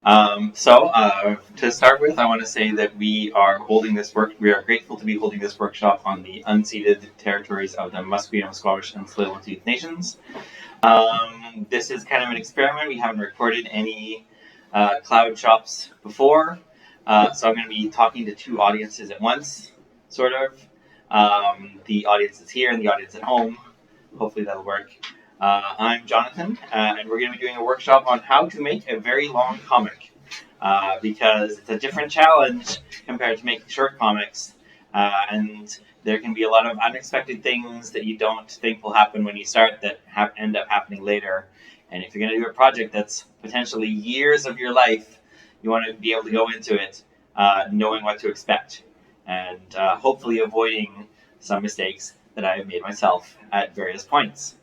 To start with, I want to say that we are grateful to be holding this workshop on the unceded territories of the Musqueam, Squamish, and Tsleil-Waututh nations. This is kind of an experiment. We haven't recorded any Cloudshops before, so I'm going to be talking to two audiences at once, sort of. The audience that's here and the audience at home. Hopefully that'll work. I'm Jonathan, and we're going to be doing a workshop on how to make a very long comic, because it's a different challenge compared to making short comics, and there can be a lot of unexpected things that you don't think will happen when you start that end up happening later. And if you're going to do a project that's potentially years of your life, you want to be able to go into it knowing what to expect, and hopefully avoiding some mistakes that I have made myself at various points.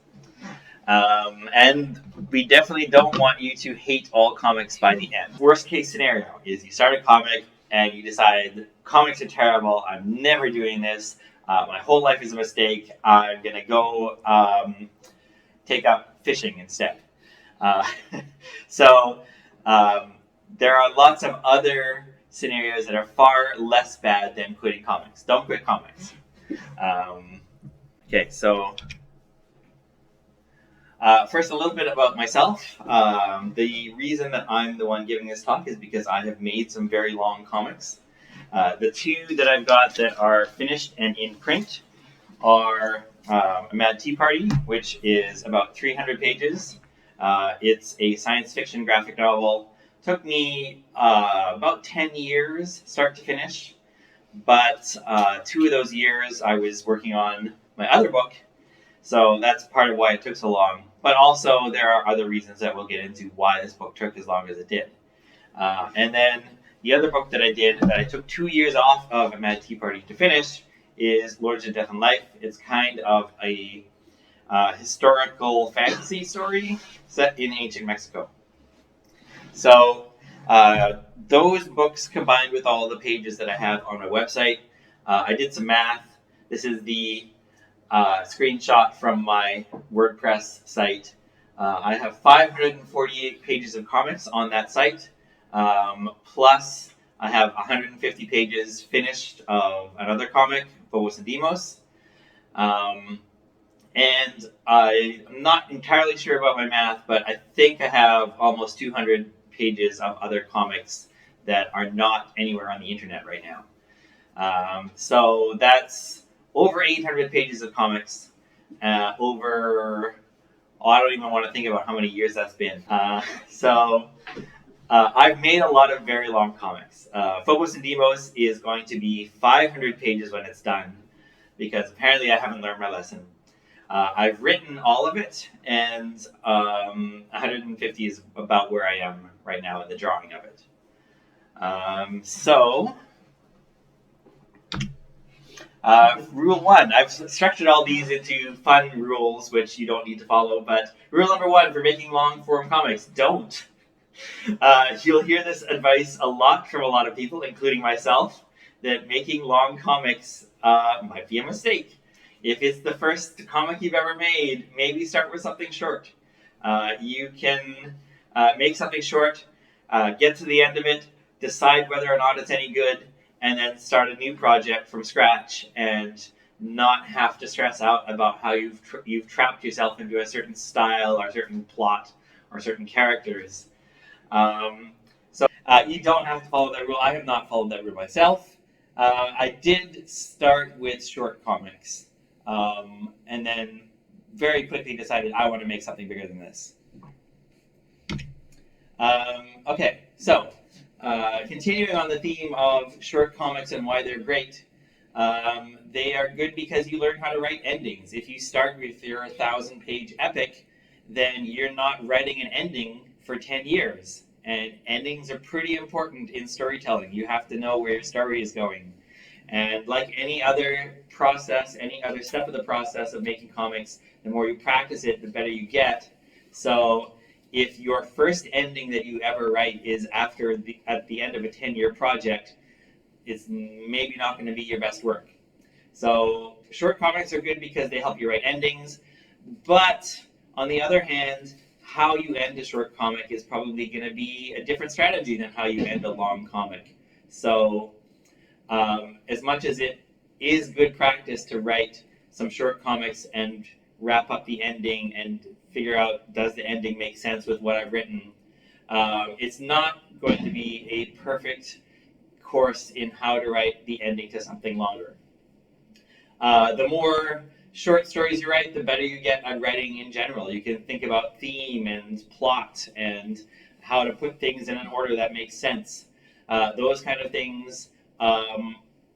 And we definitely don't want you to hate all comics by the end. Worst case scenario is you start a comic and you decide, comics are terrible, I'm never doing this, my whole life is a mistake, I'm going to go take up fishing instead. There are lots of other scenarios that are far less bad than quitting comics. Don't quit comics. First, a little bit about myself. The reason that I'm the one giving this talk is because I have made some very long comics. The two that I've got that are finished and in print are A Mad Tea Party, which is about 300 pages. It's a science fiction graphic novel. Took me about 10 years, start to finish. But 2 of those years I was working on my other book, so that's part of why it took so long. But also there are other reasons that we'll get into why this book took as long as it did. And then the other book that I did that I took 2 years off of A Mad Tea Party to finish is Lords of Death and Life. It's kind of a historical fantasy story set in ancient Mexico. So those books combined with all the pages that I have on my website, I did some math. This is the screenshot from my WordPress site. I have 548 pages of comics on that site, plus I have 150 pages finished of another comic, Phobos and Deimos. And I'm not entirely sure about my math, but I think I have almost 200 pages of other comics that are not anywhere on the internet right now. So that's over 800 pages of comics, I don't even want to think about how many years that's been. I've made a lot of very long comics. Phobos and Deimos is going to be 500 pages when it's done, because apparently I haven't learned my lesson. I've written all of it, and 150 is about where I am right now in the drawing of it. Rule 1. I've structured all these into fun rules, which you don't need to follow, but rule number 1 for making long-form comics, don't. You'll hear this advice a lot from a lot of people, including myself, that making long comics might be a mistake. If it's the first comic you've ever made, maybe start with something short. You can make something short, get to the end of it, decide whether or not it's any good, and then start a new project from scratch and not have to stress out about how you've trapped yourself into a certain style or a certain plot or certain characters. You don't have to follow that rule. I have not followed that rule myself. I did start with short comics, and then very quickly decided I want to make something bigger than this. Continuing on the theme of short comics and why they're great, they are good because you learn how to write endings. If you start with your 1,000-page epic, then you're not writing an ending for 10 years. And endings are pretty important in storytelling. You have to know where your story is going. And like any other process, any other step of the process of making comics, the more you practice it, the better you get. So if your first ending that you ever write is at the end of a 10-year project, it's maybe not going to be your best work. So short comics are good because they help you write endings. But on the other hand, how you end a short comic is probably going to be a different strategy than how you end a long comic. So as much as it is good practice to write some short comics and wrap up the ending and figure out, does the ending make sense with what I've written, it's not going to be a perfect course in how to write the ending to something longer. The more short stories you write, the better you get at writing in general. You can think about theme and plot and how to put things in an order that makes sense. Those kind of things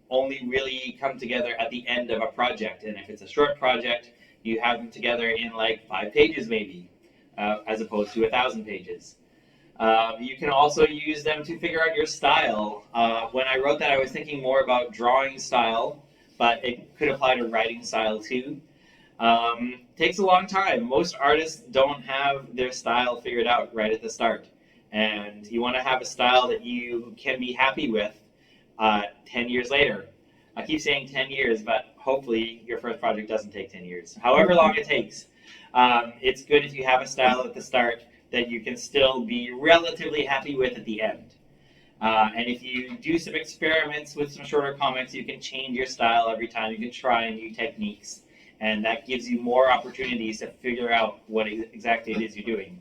only really come together at the end of a project. And if it's a short project, you have them together in like 5 pages maybe, as opposed to 1,000 pages. You can also use them to figure out your style. When I wrote that, I was thinking more about drawing style, but it could apply to writing style too. Takes a long time. Most artists don't have their style figured out right at the start. And you want to have a style that you can be happy with 10 years later. I keep saying 10 years, but hopefully your first project doesn't take 10 years. However long it takes, it's good if you have a style at the start that you can still be relatively happy with at the end. And if you do some experiments with some shorter comics, you can change your style every time. You can try new techniques, and that gives you more opportunities to figure out what exactly it is you're doing.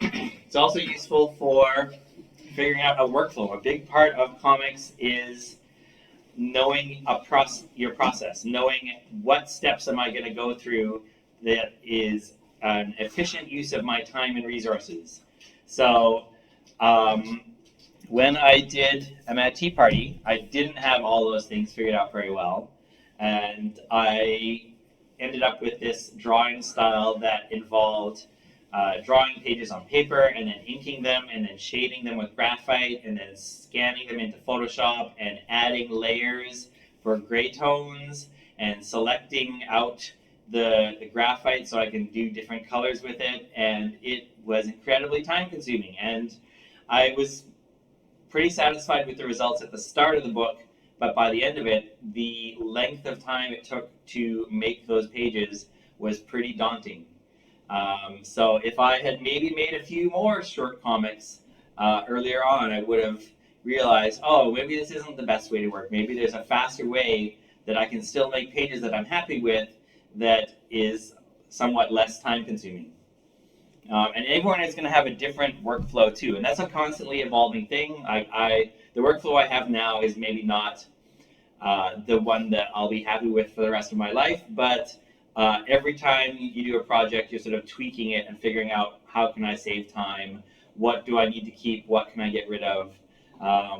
It's also useful for figuring out a workflow. A big part of comics is knowing your process, knowing what steps am I going to go through that is an efficient use of my time and resources. So when I did a Mad Tea Party, I didn't have all those things figured out very well. And I ended up with this drawing style that involved drawing pages on paper and then inking them and then shading them with graphite and then scanning them into Photoshop and adding layers for gray tones and selecting out the graphite so I can do different colors with it. And it was incredibly time consuming. And I was pretty satisfied with the results at the start of the book, but by the end of it, the length of time it took to make those pages was pretty daunting. So if I had maybe made a few more short comics earlier on, I would have realized, oh, maybe this isn't the best way to work. Maybe there's a faster way that I can still make pages that I'm happy with that is somewhat less time consuming. And everyone is going to have a different workflow too, and that's a constantly evolving thing. The workflow I have now is maybe not the one that I'll be happy with for the rest of my life, but every time you do a project, you're sort of tweaking it and figuring out how can I save time, what do I need to keep, what can I get rid of,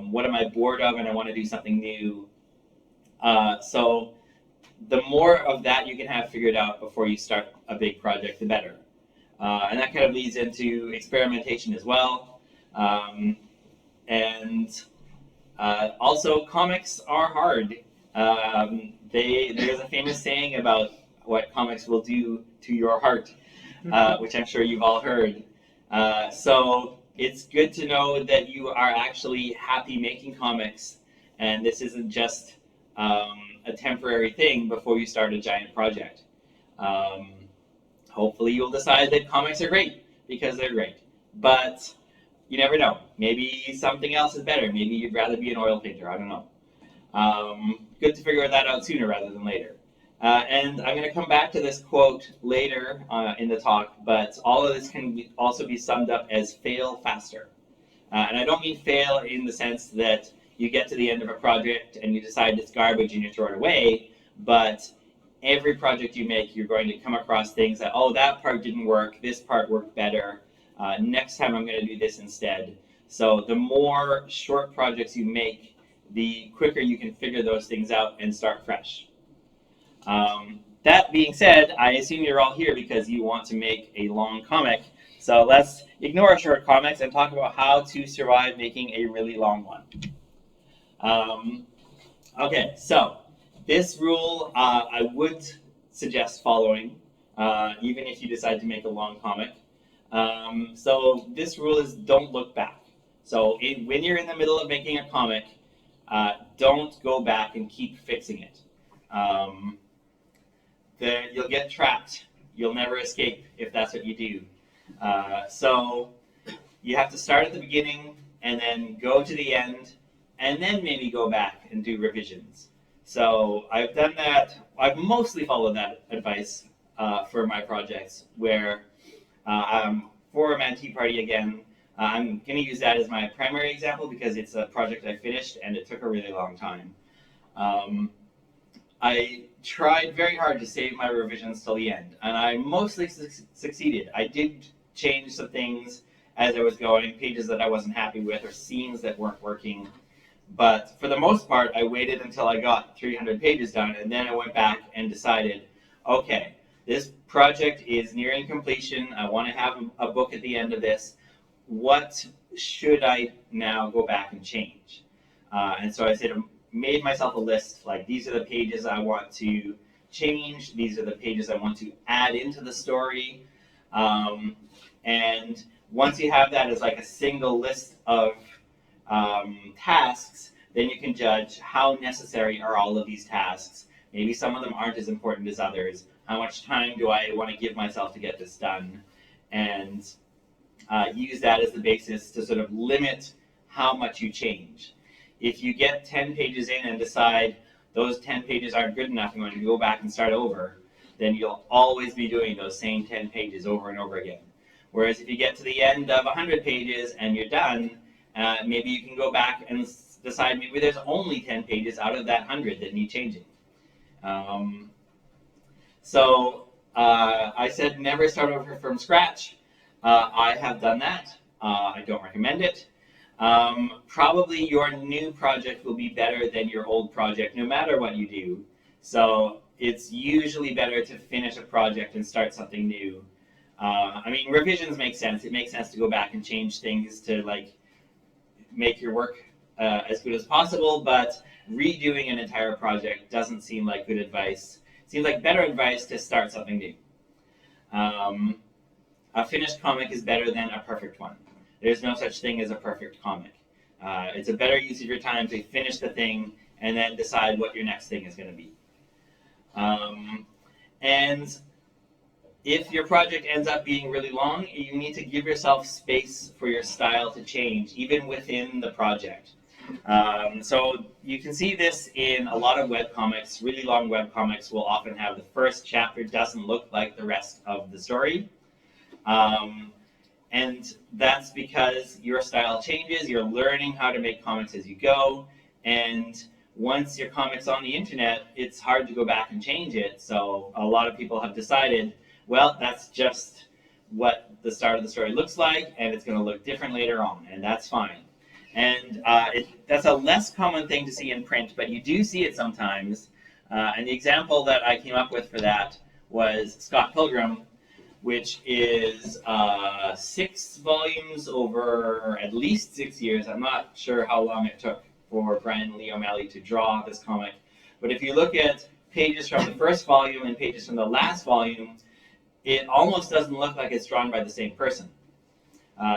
what am I bored of and I want to do something new. So the more of that you can have figured out before you start a big project, the better. And that kind of leads into experimentation as well. Also, comics are hard. There's a famous saying about what comics will do to your heart, which I'm sure you've all heard. So it's good to know that you are actually happy making comics, and this isn't just a temporary thing before you start a giant project. Hopefully you'll decide that comics are great because they're great, but you never know. Maybe something else is better. Maybe you'd rather be an oil painter. I don't know. Good to figure that out sooner rather than later. And I'm going to come back to this quote later in the talk, but all of this can also be summed up as fail faster. And I don't mean fail in the sense that you get to the end of a project and you decide it's garbage and you throw it away, but every project you make, you're going to come across things that, oh, that part didn't work, this part worked better, next time I'm going to do this instead. So the more short projects you make, the quicker you can figure those things out and start fresh. That being said, I assume you're all here because you want to make a long comic. So let's ignore short comics and talk about how to survive making a really long one. Okay, so this rule I would suggest following, even if you decide to make a long comic. So this rule is don't look back. So when you're in the middle of making a comic, don't go back and keep fixing it. You'll get trapped. You'll never escape if that's what you do. So you have to start at the beginning and then go to the end and then maybe go back and do revisions. So I've done that. I've mostly followed that advice for my projects where for a Tea Party again, I'm going to use that as my primary example because it's a project I finished and it took a really long time. I tried very hard to save my revisions till the end, and I mostly succeeded. I did change some things as I was going, pages that I wasn't happy with or scenes that weren't working. But for the most part, I waited until I got 300 pages done, and then I went back and decided, okay, this project is nearing completion. I want to have a book at the end of this. What should I now go back and change? And so I made myself a list, like these are the pages I want to change, these are the pages I want to add into the story. And once you have that as like a single list of tasks, then you can judge how necessary are all of these tasks. Maybe some of them aren't as important as others. How much time do I want to give myself to get this done? And use that as the basis to sort of limit how much you change. If you get 10 pages in and decide those 10 pages aren't good enough, you want to go back and start over, then you'll always be doing those same 10 pages over and over again. Whereas if you get to the end of 100 pages and you're done, maybe you can go back and decide maybe there's only 10 pages out of that 100 that need changing. So I said never start over from scratch. I have done that. I don't recommend it. Probably your new project will be better than your old project no matter what you do. So it's usually better to finish a project and start something new. I mean, revisions make sense. It makes sense to go back and change things to like make your work as good as possible, but redoing an entire project doesn't seem like good advice. It seems like better advice to start something new. A finished comic is better than a perfect one. There's no such thing as a perfect comic. It's a better use of your time to finish the thing and then decide what your next thing is going to be. And if your project ends up being really long, you need to give yourself space for your style to change, even within the project. So you can see this in a lot of webcomics. Really long webcomics will often have the first chapter doesn't look like the rest of the story. And that's because your style changes, you're learning how to make comics as you go, and once your comic's on the internet, it's hard to go back and change it. So a lot of people have decided, well, that's just what the start of the story looks like, and it's going to look different later on, and that's fine. And that's a less common thing to see in print, but you do see it sometimes. And the example that I came up with for that was Scott Pilgrim, which is 6 volumes over at least 6 years. I'm not sure how long it took for Brian Lee O'Malley to draw this comic. But if you look at pages from the first volume and pages from the last volume, it almost doesn't look like it's drawn by the same person.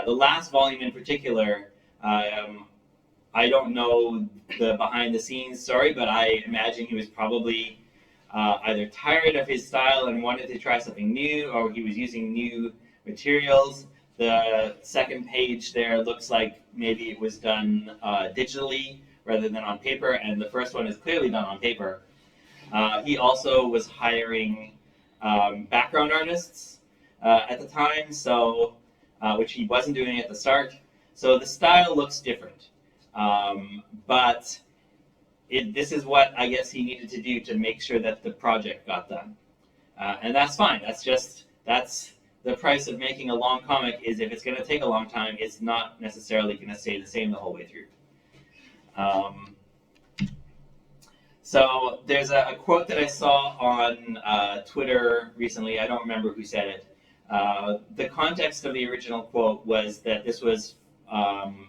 The last volume in particular, I don't know the behind-the-scenes story, but I imagine he was probably either tired of his style and wanted to try something new, or he was using new materials. The second page there looks like maybe it was done digitally rather than on paper, and the first one is clearly done on paper. He also was hiring background artists at the time, so which he wasn't doing at the start. So the style looks different, but this is what I guess he needed to do to make sure that the project got done. And that's fine. That's the price of making a long comic, is if it's going to take a long time, it's not necessarily going to stay the same the whole way through. So there's a quote that I saw on Twitter recently. I don't remember who said it. The context of the original quote was that this was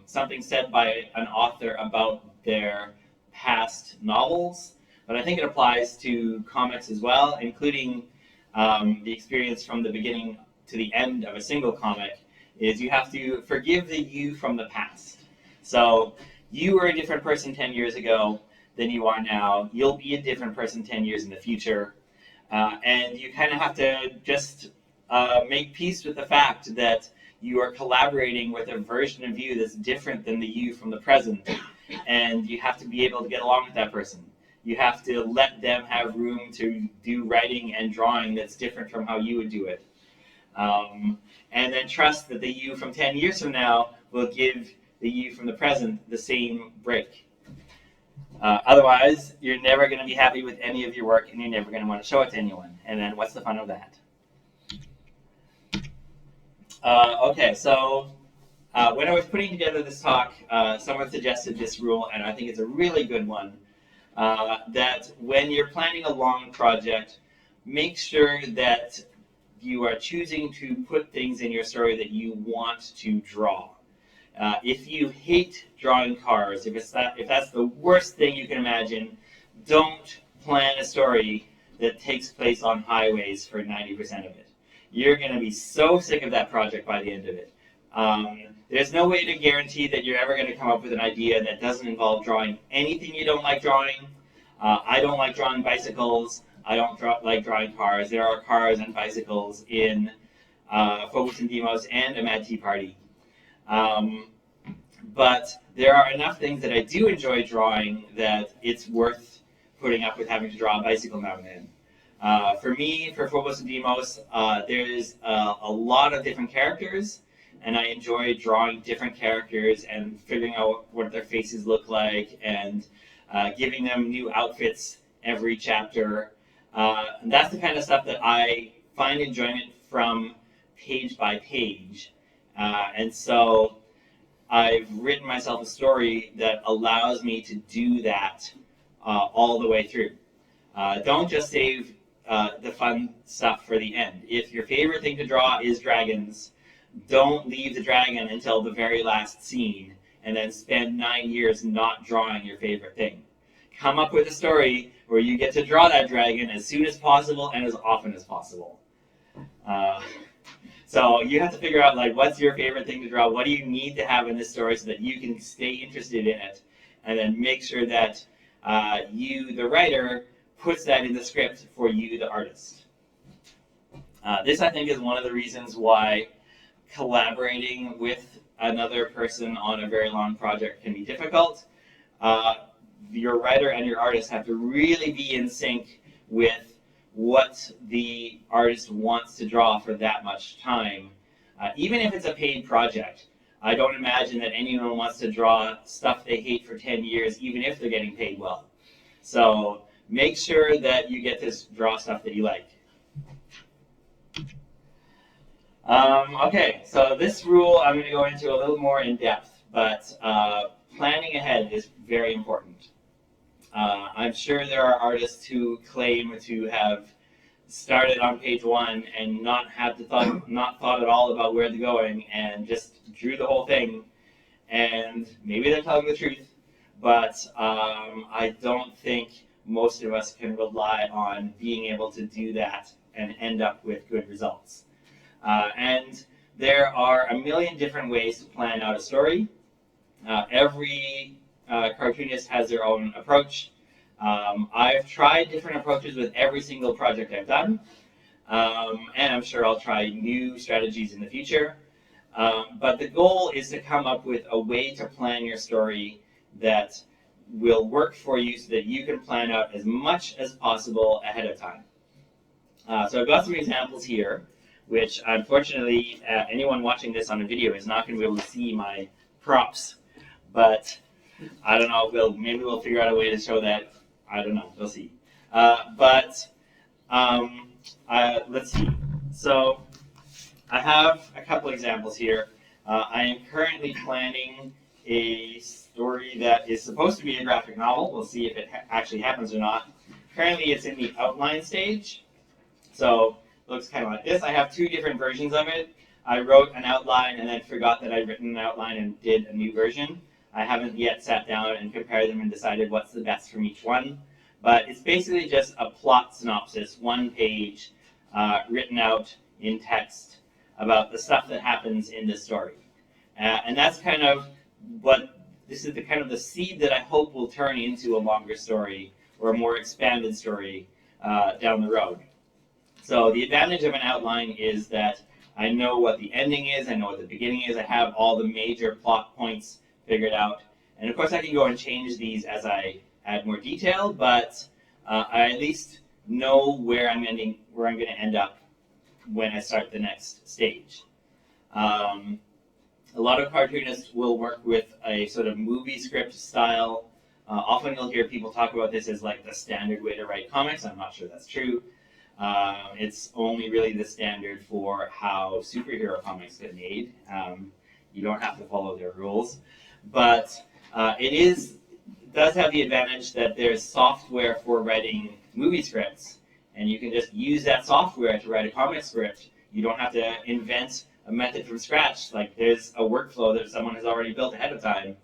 something said by an author about their past novels, but I think it applies to comics as well, including the experience from the beginning to the end of a single comic, is you have to forgive the you from the past. So you were a different person 10 years ago than you are now. You'll be a different person 10 years in the future. And you kind of have to just make peace with the fact that you are collaborating with a version of you that's different than the you from the present, and you have to be able to get along with that person. You have to let them have room to do writing and drawing that's different from how you would do it. And then trust that the you from 10 years from now will give the you from the present the same break. Otherwise, you're never going to be happy with any of your work, and you're never going to want to show it to anyone. And then what's the fun of that? Okay, so when I was putting together this talk, someone suggested this rule, and I think it's a really good one, that when you're planning a long project, make sure that you are choosing to put things in your story that you want to draw. If you hate drawing cars, if that's the worst thing you can imagine, don't plan a story that takes place on highways for 90% of it. You're going to be so sick of that project by the end of it. There's no way to guarantee that you're ever going to come up with an idea that doesn't involve drawing anything you don't like drawing. I don't like drawing bicycles. I don't like drawing cars. There are cars and bicycles in Phobos and Deimos and a Mad Tea Party. But there are enough things that I do enjoy drawing that it's worth putting up with having to draw a bicycle now and then. For me, for Phobos and Deimos, there's a lot of different characters, and I enjoy drawing different characters and figuring out what their faces look like and giving them new outfits every chapter. And that's the kind of stuff that I find enjoyment from page by page. And so I've written myself a story that allows me to do that all the way through. Don't just save the fun stuff for the end. If your favorite thing to draw is dragons, don't leave the dragon until the very last scene and then spend 9 years not drawing your favorite thing. Come up with a story where you get to draw that dragon as soon as possible and as often as possible. So you have to figure out, like, what's your favorite thing to draw? What do you need to have in this story so that you can stay interested in it? And then make sure that you, the writer, puts that in the script for you, the artist. This, I think, is one of the reasons why collaborating with another person on a very long project can be difficult. Your writer and your artist have to really be in sync with what the artist wants to draw for that much time. Even if it's a paid project, I don't imagine that anyone wants to draw stuff they hate for 10 years, even if they're getting paid well. So make sure that you get to draw stuff that you like. Okay, so this rule I'm going to go into a little more in depth, but planning ahead is very important. I'm sure there are artists who claim to have started on page 1 and not thought at all about where they're going and just drew the whole thing. And maybe they're telling the truth, but I don't think most of us can rely on being able to do that and end up with good results. And there are a million different ways to plan out a story. Every cartoonist has their own approach. I've tried different approaches with every single project I've done, and I'm sure I'll try new strategies in the future. But the goal is to come up with a way to plan your story that will work for you so that you can plan out as much as possible ahead of time. So I've got some examples here, which unfortunately anyone watching this on a video is not going to be able to see my props. But I don't know, maybe we'll figure out a way to show that. I don't know, we'll see. Let's see. So I have a couple examples here. I am currently planning a story that is supposed to be a graphic novel. We'll see if it actually happens or not. Currently it's in the outline stage. So it looks kind of like this. I have two different versions of it. I wrote an outline and then forgot that I'd written an outline and did a new version. I haven't yet sat down and compared them and decided what's the best from each one. But it's basically just a plot synopsis, 1 page, written out in text about the stuff that happens in this story. And that's kind of this is the kind of the seed that I hope will turn into a longer story or a more expanded story down the road. So the advantage of an outline is that I know what the ending is, I know what the beginning is, I have all the major plot points figured out. And of course I can go and change these as I add more detail, but I at least know where I'm going to end up when I start the next stage. A lot of cartoonists will work with a sort of movie script style. Often you'll hear people talk about this as like the standard way to write comics. I'm not sure that's true. It's only really the standard for how superhero comics get made. You don't have to follow their rules. But it does have the advantage that there's software for writing movie scripts, and you can just use that software to write a comic script. You don't have to invent a method from scratch. Like, there's a workflow that someone has already built ahead of time.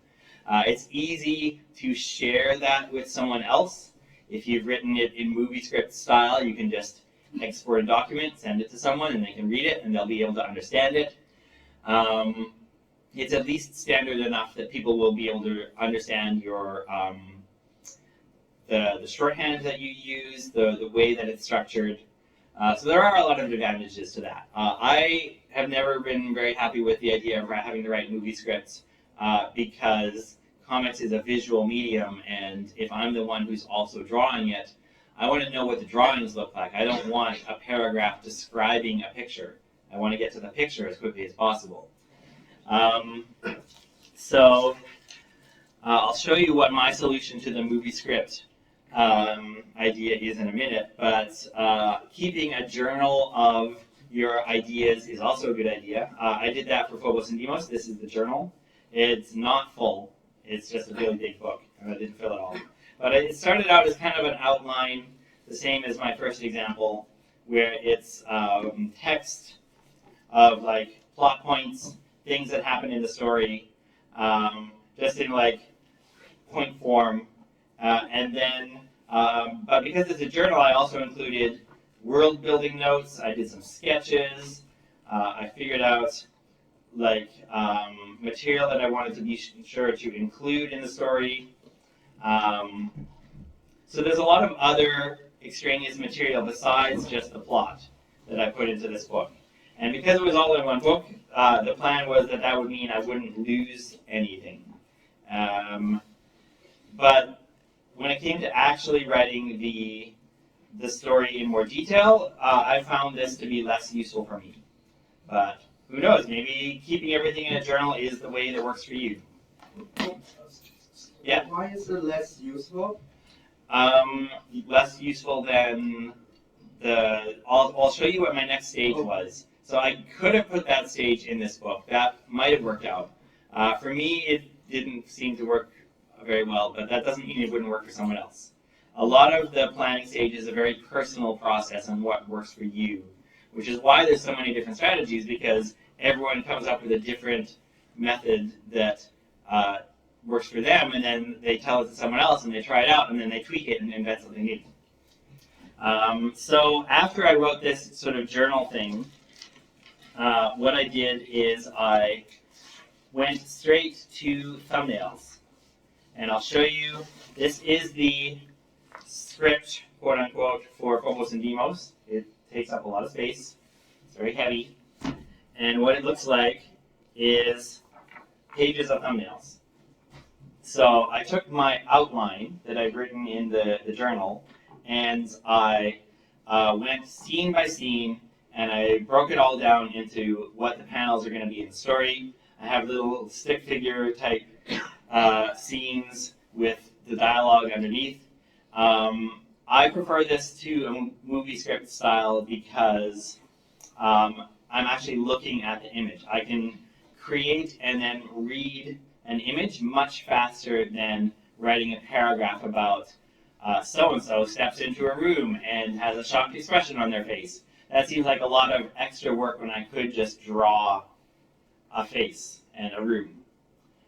It's easy to share that with someone else. If you've written it in movie script style, you can just export a document, send it to someone, and they can read it, and they'll be able to understand it. It's at least standard enough that people will be able to understand your the shorthand that you use, the way that it's structured. So there are a lot of advantages to that. I have never been very happy with the idea of having to write movie scripts because comics is a visual medium, and if I'm the one who's also drawing it, I want to know what the drawings look like. I don't want a paragraph describing a picture. I want to get to the picture as quickly as possible. So I'll show you what my solution to the movie script idea is in a minute, but keeping a journal of your ideas is also a good idea. I did that for Phobos and Deimos. This is the journal. It's not full. It's just a really big book, and I didn't fill it all. But it started out as kind of an outline, the same as my first example, where it's text of like plot points, things that happen in the story, just in like point form. And then, but because it's a journal, I also included world building notes. I did some sketches. I figured out like material that I wanted to be sure to include in the story. So there's a lot of other extraneous material besides just the plot that I put into this book. And because it was all in one book, the plan was that that would mean I wouldn't lose anything. But when it came to actually writing the story in more detail, I found this to be less useful for me. But who knows, maybe keeping everything in a journal is the way that works for you. Yeah? Why is it less useful? Less useful than I'll show you what my next stage was. So I could have put that stage in this book. That might have worked out. For me, it didn't seem to work very well, but that doesn't mean it wouldn't work for someone else. A lot of the planning stage is a very personal process on what works for you, which is why there's so many different strategies, because everyone comes up with a different method that works for them, and then they tell it to someone else, and they try it out, and then they tweak it and invent something new. So after I wrote this sort of journal thing, what I did is I went straight to thumbnails. And I'll show you, this is the script, quote unquote, for Phobos and Deimos. It takes up a lot of space. It's very heavy. And what it looks like is pages of thumbnails. So I took my outline that I've written in the journal, and I went scene by scene, and I broke it all down into what the panels are going to be in the story. I have little stick figure type scenes with the dialogue underneath. I prefer this to a movie script style because I'm actually looking at the image. I can create and then read an image much faster than writing a paragraph about so-and-so steps into a room and has a shocked expression on their face. That seems like a lot of extra work when I could just draw a face and a room.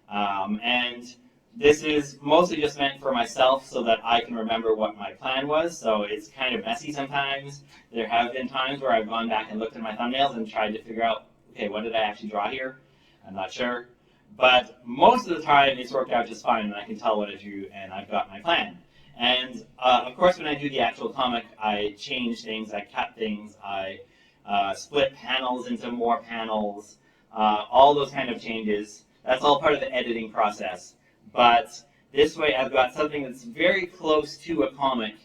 And this is mostly just meant for myself so that I can remember what my plan was. So it's kind of messy sometimes. There have been times where I've gone back and looked at my thumbnails and tried to figure out, okay, what did I actually draw here? I'm not sure. But most of the time it's worked out just fine, and I can tell what I drew and I've got my plan. And of course, when I do the actual comic, I change things, I cut things, I split panels into more panels, all those kind of changes. That's all part of the editing process. But this way, I've got something that's very close to a comic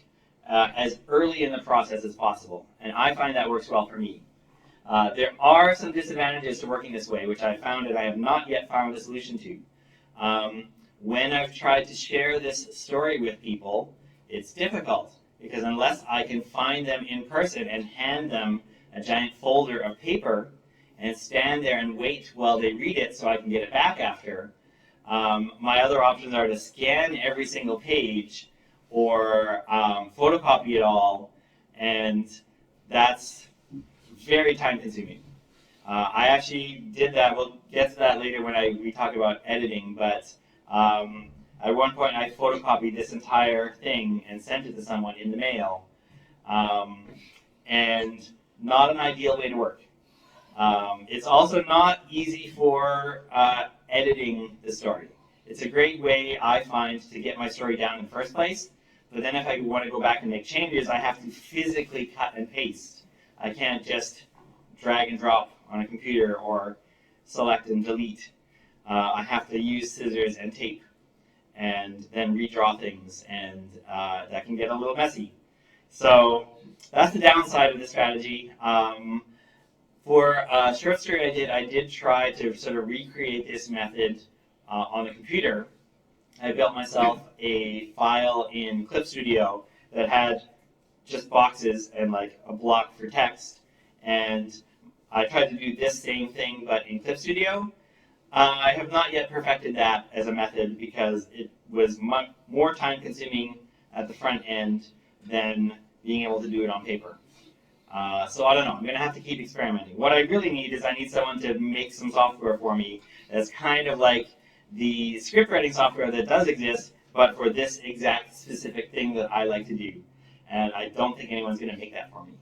as early in the process as possible. And I find that works well for me. There are some disadvantages to working this way, which I found that I have not yet found a solution to. When I've tried to share this story with people, it's difficult, because unless I can find them in person and hand them a giant folder of paper and stand there and wait while they read it so I can get it back after, my other options are to scan every single page or photocopy it all, and that's very time consuming. I actually did that. We'll get to that later when we talk about editing, but at one point I photocopied this entire thing and sent it to someone in the mail, and not an ideal way to work. It's also not easy for editing the story. It's a great way, I find, to get my story down in the first place, but then if I want to go back and make changes, I have to physically cut and paste. I can't just drag and drop on a computer or select and delete. I have to use scissors and tape and then redraw things, and that can get a little messy. So that's the downside of this strategy. For a short story I did try to sort of recreate this method on the computer. I built myself a file in Clip Studio that had just boxes and like a block for text, and I tried to do this same thing but in Clip Studio. I have not yet perfected that as a method because it was more time consuming at the front end than being able to do it on paper. So I don't know, I'm going to have to keep experimenting. What I really need is I need someone to make some software for me that's kind of like the script writing software that does exist, but for this exact specific thing that I like to do. And I don't think anyone's going to make that for me.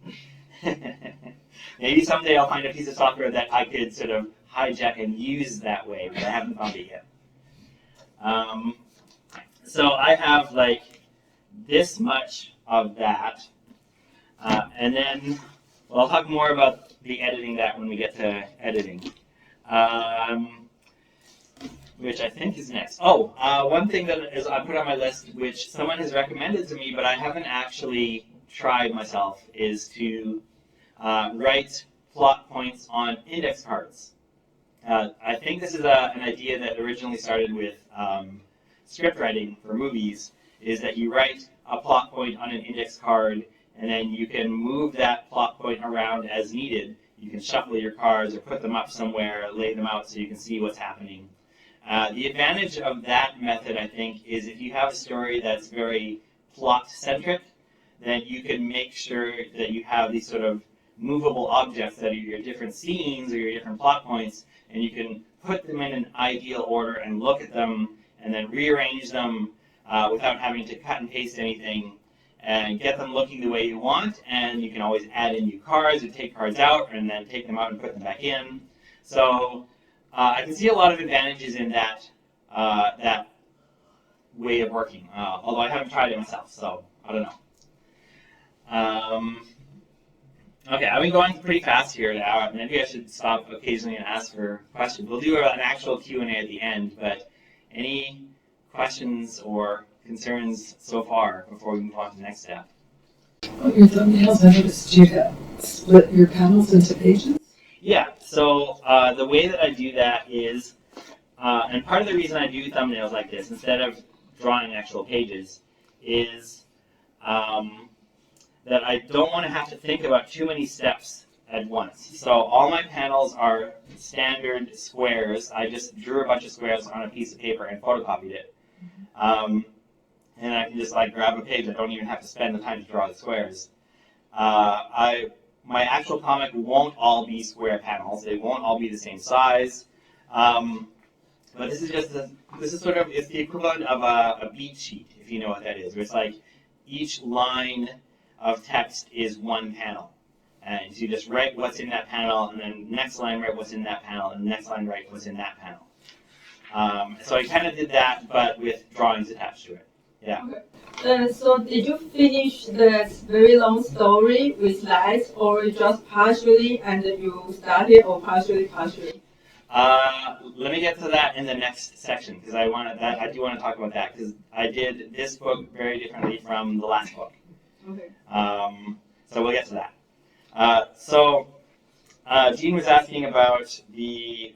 Maybe someday I'll find a piece of software that I could sort of hijack and use that way, but I haven't found it yet. So I have like this much of that. And then, well, I'll talk more about the editing that when we get to editing, which I think is next. Oh, one thing that is I put on my list, which someone has recommended to me, but I haven't actually tried myself, is to write plot points on index cards. I think this is an idea that originally started with script writing for movies, is that you write a plot point on an index card, and then you can move that plot point around as needed. You can shuffle your cards or put them up somewhere, lay them out so you can see what's happening. The advantage of that method, I think, is if you have a story that's very plot-centric, then you can make sure that you have these sort of movable objects that are your different scenes or your different plot points, and you can put them in an ideal order and look at them and then rearrange them without having to cut and paste anything, and get them looking the way you want. And you can always add in new cards or take cards out and then take them out and put them back in. So I can see a lot of advantages in that that way of working, although I haven't tried it myself, so I don't know. Okay, I've been going pretty fast here now. Maybe I should stop occasionally and ask for questions. We'll do an actual Q&A at the end, but any questions or concerns so far before we move on to the next step? Oh, your thumbnails, I noticed you have split your panels into pages? Yeah, so the way that I do that is, and part of the reason I do thumbnails like this instead of drawing actual pages is that I don't want to have to think about too many steps at once. So all my panels are standard squares. I just drew a bunch of squares on a piece of paper and photocopied it. And I can just like grab a page. I don't even have to spend the time to draw the squares. My actual comic won't all be square panels. They won't all be the same size. But this is just it's the equivalent of a beat sheet, if you know what that is. Where it's like each line of text is one panel. And so you just write what's in that panel, and then next line write what's in that panel, and the next line write what's in that panel. So I kind of did that, but with drawings attached to it. Yeah. Okay. So did you finish that very long story with lights, or just partially and you started, or partially? Let me get to that in the next section because I do want to talk about that because I did this book very differently from the last book. Okay. So we'll get to that. Jean was asking about the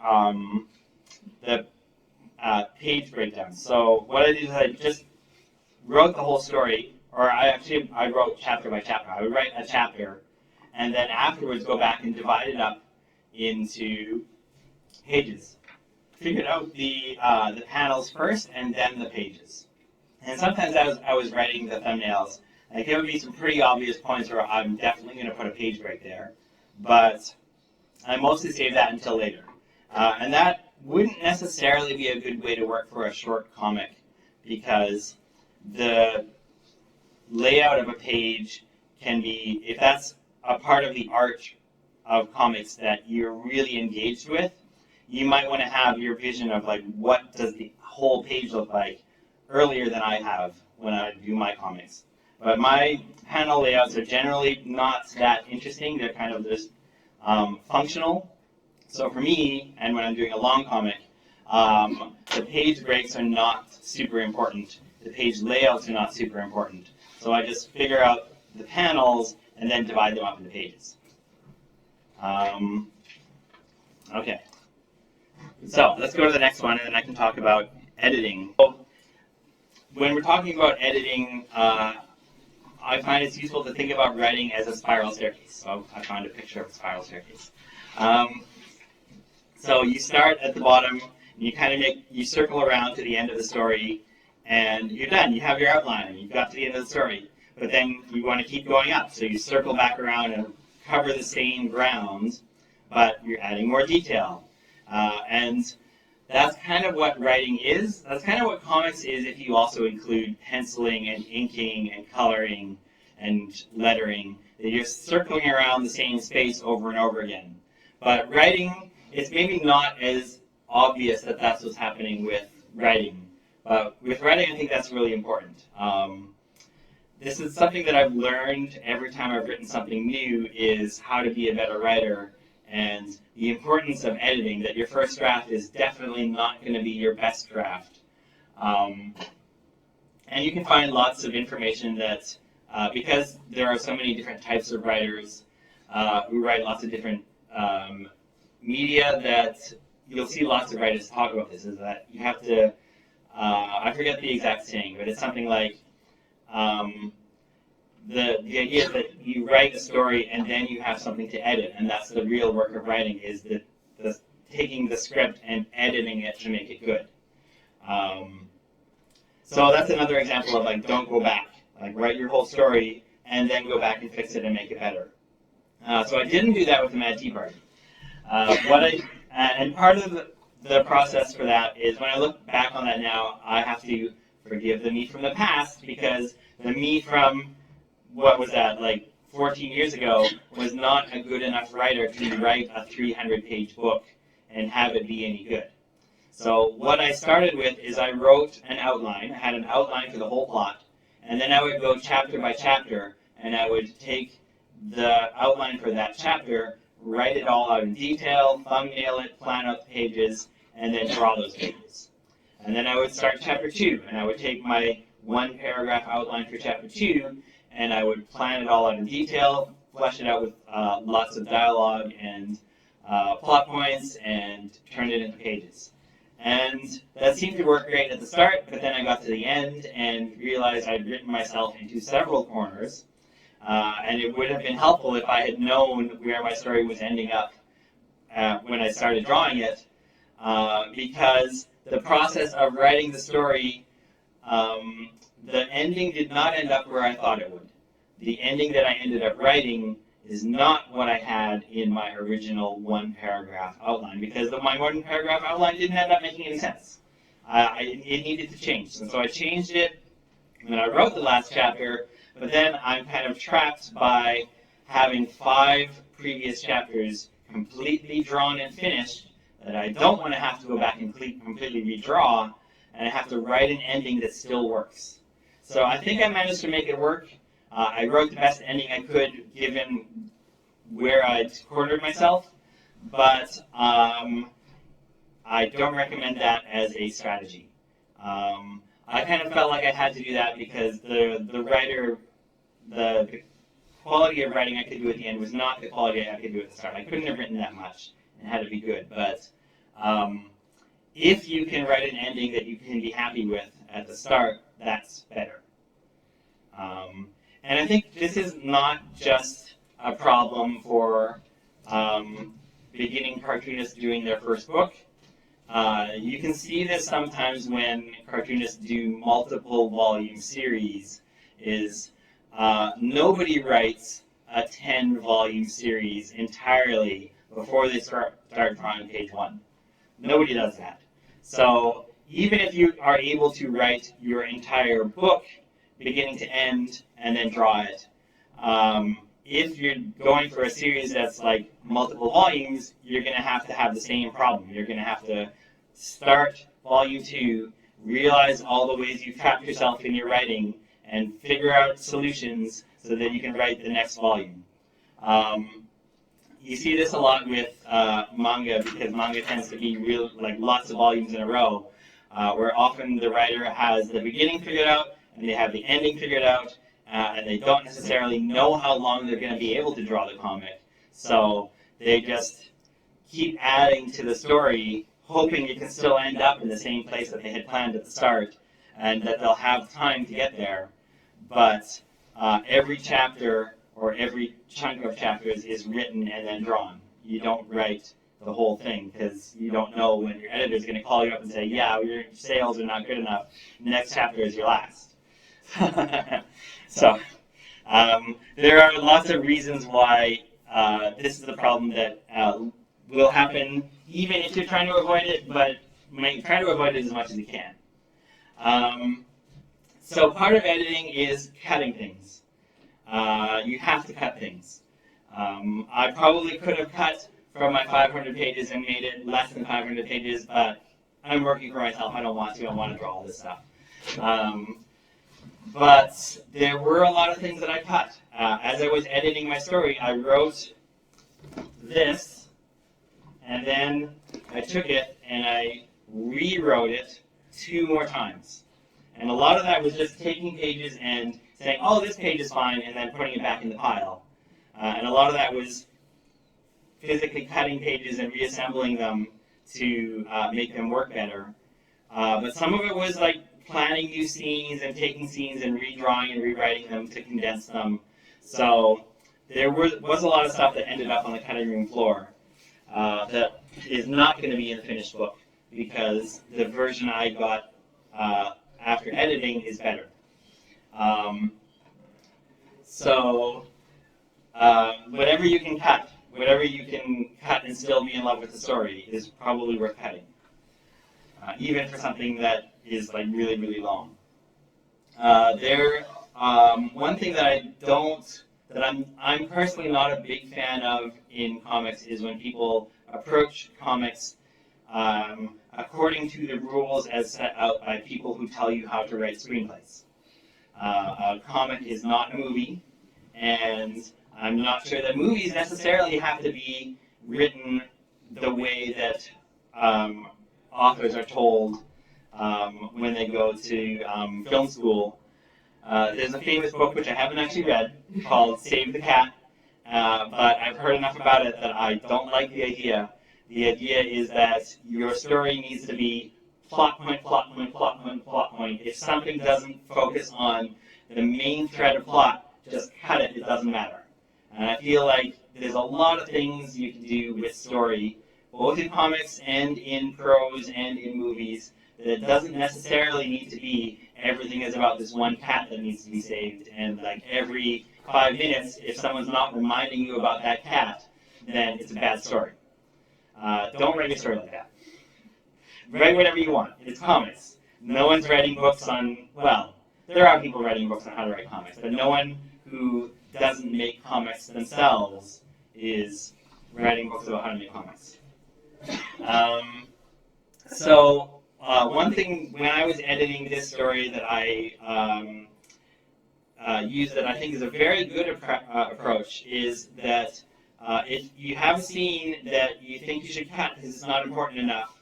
page breakdown. So what I did is I just wrote the whole story, or I wrote chapter by chapter. I would write a chapter, and then afterwards go back and divide it up into pages. Figured out the panels first, and then the pages. And sometimes as I was writing the thumbnails, like there would be some pretty obvious points where I'm definitely going to put a page break there, but I mostly save that until later. And that wouldn't necessarily be a good way to work for a short comic because the layout of a page can be, if that's a part of the art of comics that you're really engaged with, you might want to have your vision of like what does the whole page look like earlier than I have when I do my comics. But my panel layouts are generally not that interesting. They're kind of just functional. So for me, and when I'm doing a long comic, the page breaks are not super important. The page layouts are not super important. So I just figure out the panels and then divide them up into pages. Okay. So let's go to the next one, and then I can talk about editing. So, when we're talking about editing, I find it's useful to think about writing as a spiral staircase. So I found a picture of a spiral staircase. So you start at the bottom, and you circle around to the end of the story, and you're done. You have your outline, and you've got to the end of the story. But then you want to keep going up, so you circle back around and cover the same ground, but you're adding more detail. And that's kind of what writing is. That's kind of what comics is if you also include penciling and inking and coloring and lettering. You're circling around the same space over and over again. But writing, it's maybe not as obvious that that's what's happening with writing. But with writing, I think that's really important. This is something that I've learned every time I've written something new is how to be a better writer. And the importance of editing, that your first draft is definitely not going to be your best draft. And you can find lots of information that, because there are so many different types of writers who write lots of different media, that you'll see lots of writers talk about this, is that you have to, I forget the exact saying, but it's something like, the idea is that you write a story and then you have something to edit, and that's the real work of writing, is the taking the script and editing it to make it good. So that's another example of like, don't go back. Like, write your whole story and then go back and fix it and make it better. So I didn't do that with the Mad Tea Party. And part of the process for that is when I look back on that now, I have to forgive the me from the past, because the me from, what was that, like 14 years ago, was not a good enough writer to write a 300-page book and have it be any good. So what I started with is I wrote an outline. I had an outline for the whole plot, and then I would go chapter by chapter, and I would take the outline for that chapter, write it all out in detail, thumbnail it, plan out the pages, and then draw those pages. And then I would start chapter 2, and I would take my one paragraph outline for chapter 2, and I would plan it all out in detail, flesh it out with lots of dialogue and plot points, and turn it into pages. And that seemed to work great at the start, but then I got to the end and realized I'd written myself into several corners, and it would have been helpful if I had known where my story was ending up when I started drawing it, because the process of writing the story, the ending did not end up where I thought it would. The ending that I ended up writing is not what I had in my original one-paragraph outline, because my one-paragraph outline didn't end up making any sense. It needed to change, and so I changed it when I wrote the last chapter, but then I'm kind of trapped by having 5 previous chapters completely drawn and finished that I don't want to have to go back and completely redraw, and I have to write an ending that still works. So I think I managed to make it work. I wrote the best ending I could given where I'd cornered myself, but I don't recommend that as a strategy. I kind of felt like I had to do that because the writer, the quality of writing I could do at the end was not the quality I could do at the start. I couldn't have written that much and had to be good. But if you can write an ending that you can be happy with at the start, that's better. And I think this is not just a problem for beginning cartoonists doing their first book. You can see this sometimes when cartoonists do multiple volume series. Nobody writes a 10-volume series entirely before they start drawing page 1. Nobody does that. So even if you are able to write your entire book beginning to end and then draw it, if you're going for a series that's like multiple volumes, you're going to have the same problem. You're going to have to start volume 2, realize all the ways you've trapped yourself in your writing, and figure out solutions so that you can write the next volume. You see this a lot with manga, because manga tends to be lots of volumes in a row, where often the writer has the beginning figured out and they have the ending figured out, and they don't necessarily know how long they're going to be able to draw the comic. So they just keep adding to the story, hoping it can still end up in the same place that they had planned at the start, and that they'll have time to get there. But every chapter or every chunk of chapters is written and then drawn. You don't write the whole thing because you don't know when your editor is going to call you up and say, yeah, your sales are not good enough. Next chapter is your last. So there are lots of reasons why this is a problem that will happen even if you're trying to avoid it, but try to avoid it as much as you can. So part of editing is cutting things. You have to cut things. I probably could have cut from my 500 pages and made it less than 500 pages, but I'm working for myself. I don't want to. I want to draw all this stuff. But there were a lot of things that I cut. As I was editing my story, I wrote this, and then I took it and I rewrote it 2 more times. And a lot of that was just taking pages and saying, oh, this page is fine, and then putting it back in the pile. And a lot of that was physically cutting pages and reassembling them to make them work better. But some of it was like planning new scenes and taking scenes and redrawing and rewriting them to condense them. So there was a lot of stuff that ended up on the cutting room floor that is not going to be in the finished book because the version I got after editing is better. Whatever you can cut, and still be in love with the story is probably worth cutting, even for something that is like really, really long. One thing that I'm personally not a big fan of in comics is when people approach comics according to the rules as set out by people who tell you how to write screenplays. A comic is not a movie, and I'm not sure that movies necessarily have to be written the way that authors are told when they go to film school. There's a famous book, which I haven't actually read, called Save the Cat, but I've heard enough about it that I don't like the idea. The idea is that your story needs to be plot point, plot point, plot point, plot point. If something doesn't focus on the main thread of plot, just cut it, it doesn't matter. And I feel like there's a lot of things you can do with story, both in comics and in prose and in movies, that it doesn't necessarily need to be everything is about this one cat that needs to be saved, and like every 5 minutes, if someone's not reminding you about that cat, then it's a bad story. Don't write a story like that. Write whatever you want. It's comics. No one's writing books on, well, there are people writing books on how to write comics, but no one who doesn't make comics themselves is writing books about how to make comics. One thing, when I was editing this story that I use that I think is a very good approach is that if you have a scene that you think you should cut because it's not important enough,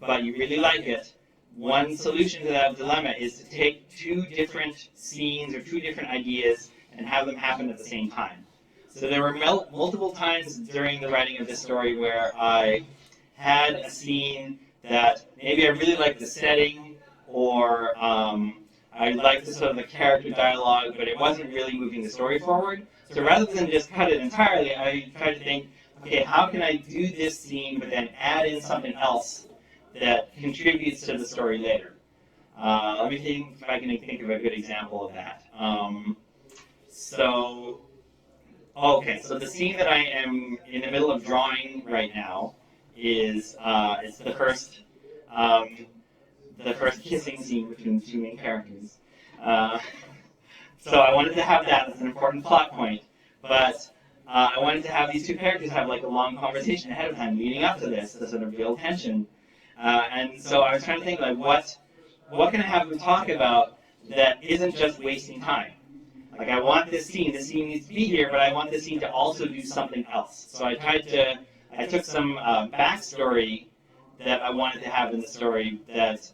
but you really like it, one solution to that dilemma is to take two different scenes or two different ideas and have them happen at the same time. So there were multiple times during the writing of this story where I had a scene that maybe I really liked the setting, or I liked the sort of the character dialogue, but it wasn't really moving the story forward. So rather than just cut it entirely, I tried to think, okay, how can I do this scene but then add in something else that contributes to the story later? Let me think if I can think of a good example of that. So the scene that I am in the middle of drawing right now is it's the first kissing scene between the two main characters. So I wanted to have that as an important plot point, but I wanted to have these two characters have like a long conversation ahead of time leading up to this to sort of build tension. And so I was trying to think like what can I have them talk about that isn't just wasting time? Like I want this scene needs to be here, but I want this scene to also do something else. So I took some backstory that I wanted to have in the story that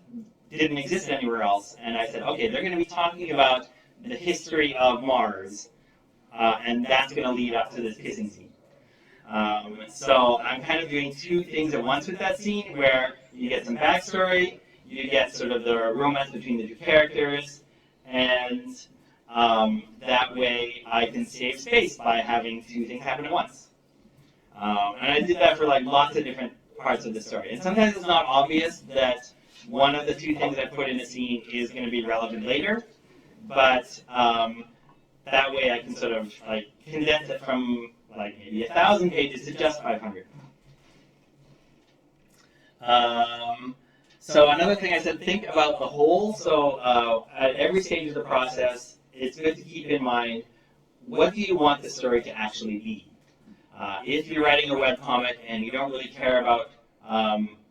didn't exist anywhere else, and I said, okay, they're going to be talking about the history of Mars, and that's going to lead up to this kissing scene. So I'm kind of doing two things at once with that scene, where you get some backstory, you get sort of the romance between the two characters, and that way I can save space by having two things happen at once. And I did that for like lots of different parts of the story. And sometimes it's not obvious that one of the two things I put in a scene is going to be relevant later, but that way I can sort of like condense it from like maybe 1,000 pages to just 500. So another thing I said, think about the whole. So at every stage of the process, it's good to keep in mind, what do you want the story to actually be? If you're writing a webcomic and you don't really care about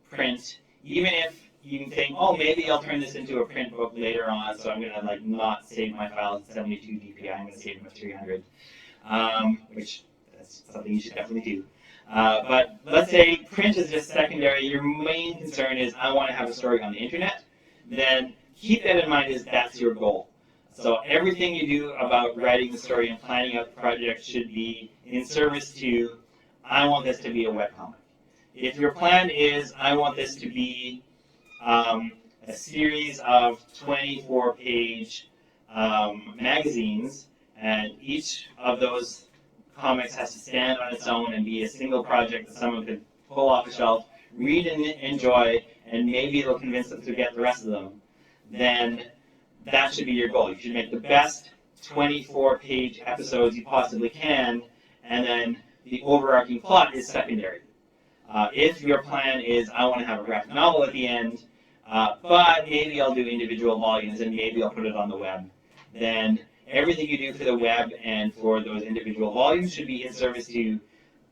print, even if you think, oh, maybe I'll turn this into a print book later on, so I'm going to like not save my files at 72 dpi, I'm going to save them at 300, which that's something you should definitely do. But let's say print is just secondary, your main concern is, I want to have a story on the internet, then keep that in mind as that's your goal. So everything you do about writing the story and planning out the project should be in service to, I want this to be a webcomic. If your plan is, I want this to be a series of 24-page magazines, and each of those comics has to stand on its own and be a single project that someone could pull off a shelf, read and enjoy, and maybe it'll convince them to get the rest of them, then that should be your goal. You should make the best 24-page episodes you possibly can, and then the overarching plot is secondary. If your plan is, I want to have a graphic novel at the end, but maybe I'll do individual volumes and maybe I'll put it on the web, then everything you do for the web and for those individual volumes should be in service to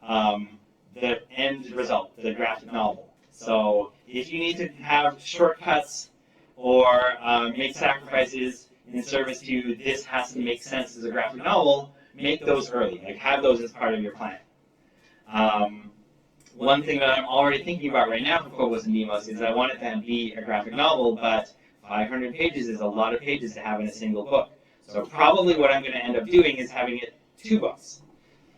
the end result, the graphic novel. So if you need to have shortcuts or make sacrifices in service to this has to make sense as a graphic novel, make those early. Like, have those as part of your plan. One thing that I'm already thinking about right now for Phobos and Deimos is I want it to be a graphic novel, but 500 pages is a lot of pages to have in a single book. So probably what I'm going to end up doing is having it 2 books.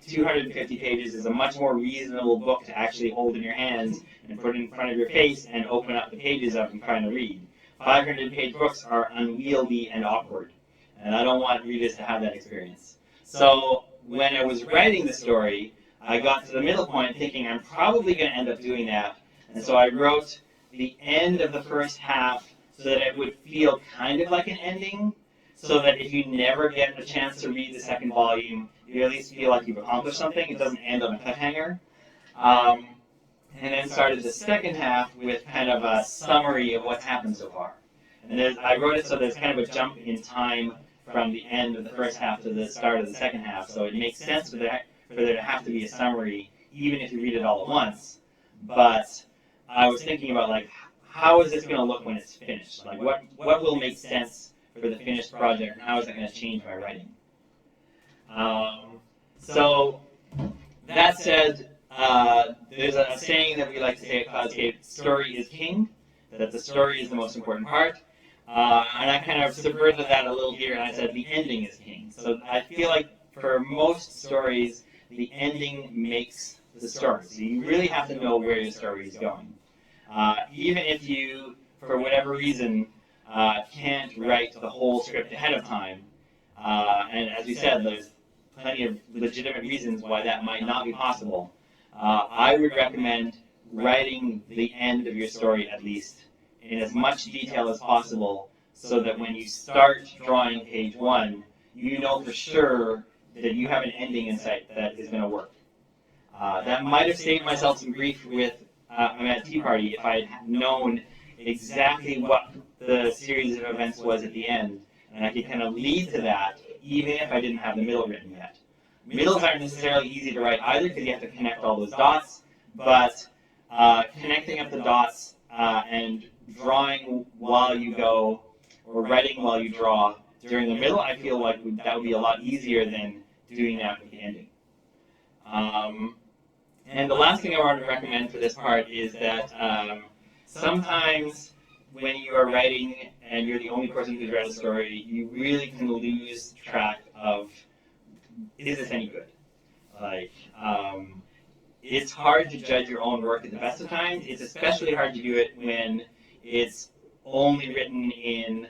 250 pages is a much more reasonable book to actually hold in your hands and put in front of your face and open up the pages of and trying to read. 500-page books are unwieldy and awkward, and I don't want readers to have that experience. So when I was writing the story, I got to the middle point thinking I'm probably going to end up doing that, and so I wrote the end of the first half so that it would feel kind of like an ending, so that if you never get a chance to read the second volume, you at least feel like you've accomplished something. It doesn't end on a cliffhanger. And then started the second half with kind of a summary of what's happened so far. And I wrote it so there's kind of a jump in time from the end of the first half to the start of the second half. So it makes sense for there to have to be a summary, even if you read it all at once. But I was thinking about, like, how is this going to look when it's finished? Like, what will make sense for the finished project, and how is that going to change my writing? So that said, there's a saying that we like to say at Cloudscape, story is king, that the story is the most important part. And I kind of subverted that a little here, and I said the ending is king. So I feel like for most stories, the ending makes the story. So you really have to know where your story is going. Even if you, for whatever reason, can't write the whole script ahead of time, and as we said, there's plenty of legitimate reasons why that might not be possible, I would recommend writing the end of your story at least in as much detail as possible, so that when you start drawing page 1, you know for sure that you have an ending in sight that is going to work. That might have saved myself some grief with I'm at Tea Party if I had known exactly what the series of events was at the end, and I could kind of lead to that, even if I didn't have the middle written yet. Middles aren't necessarily easy to write either, because you have to connect all those dots, but connecting up the dots and drawing while you go, or writing while you draw during the middle, I feel like that would be a lot easier than doing that with the ending. And the last thing I wanted to recommend for this part is that sometimes when you are writing and you're the only person who's read a story, you really can lose track of, is this any good? Like, it's hard to judge your own work at the best of times. It's especially hard to do it when it's only written in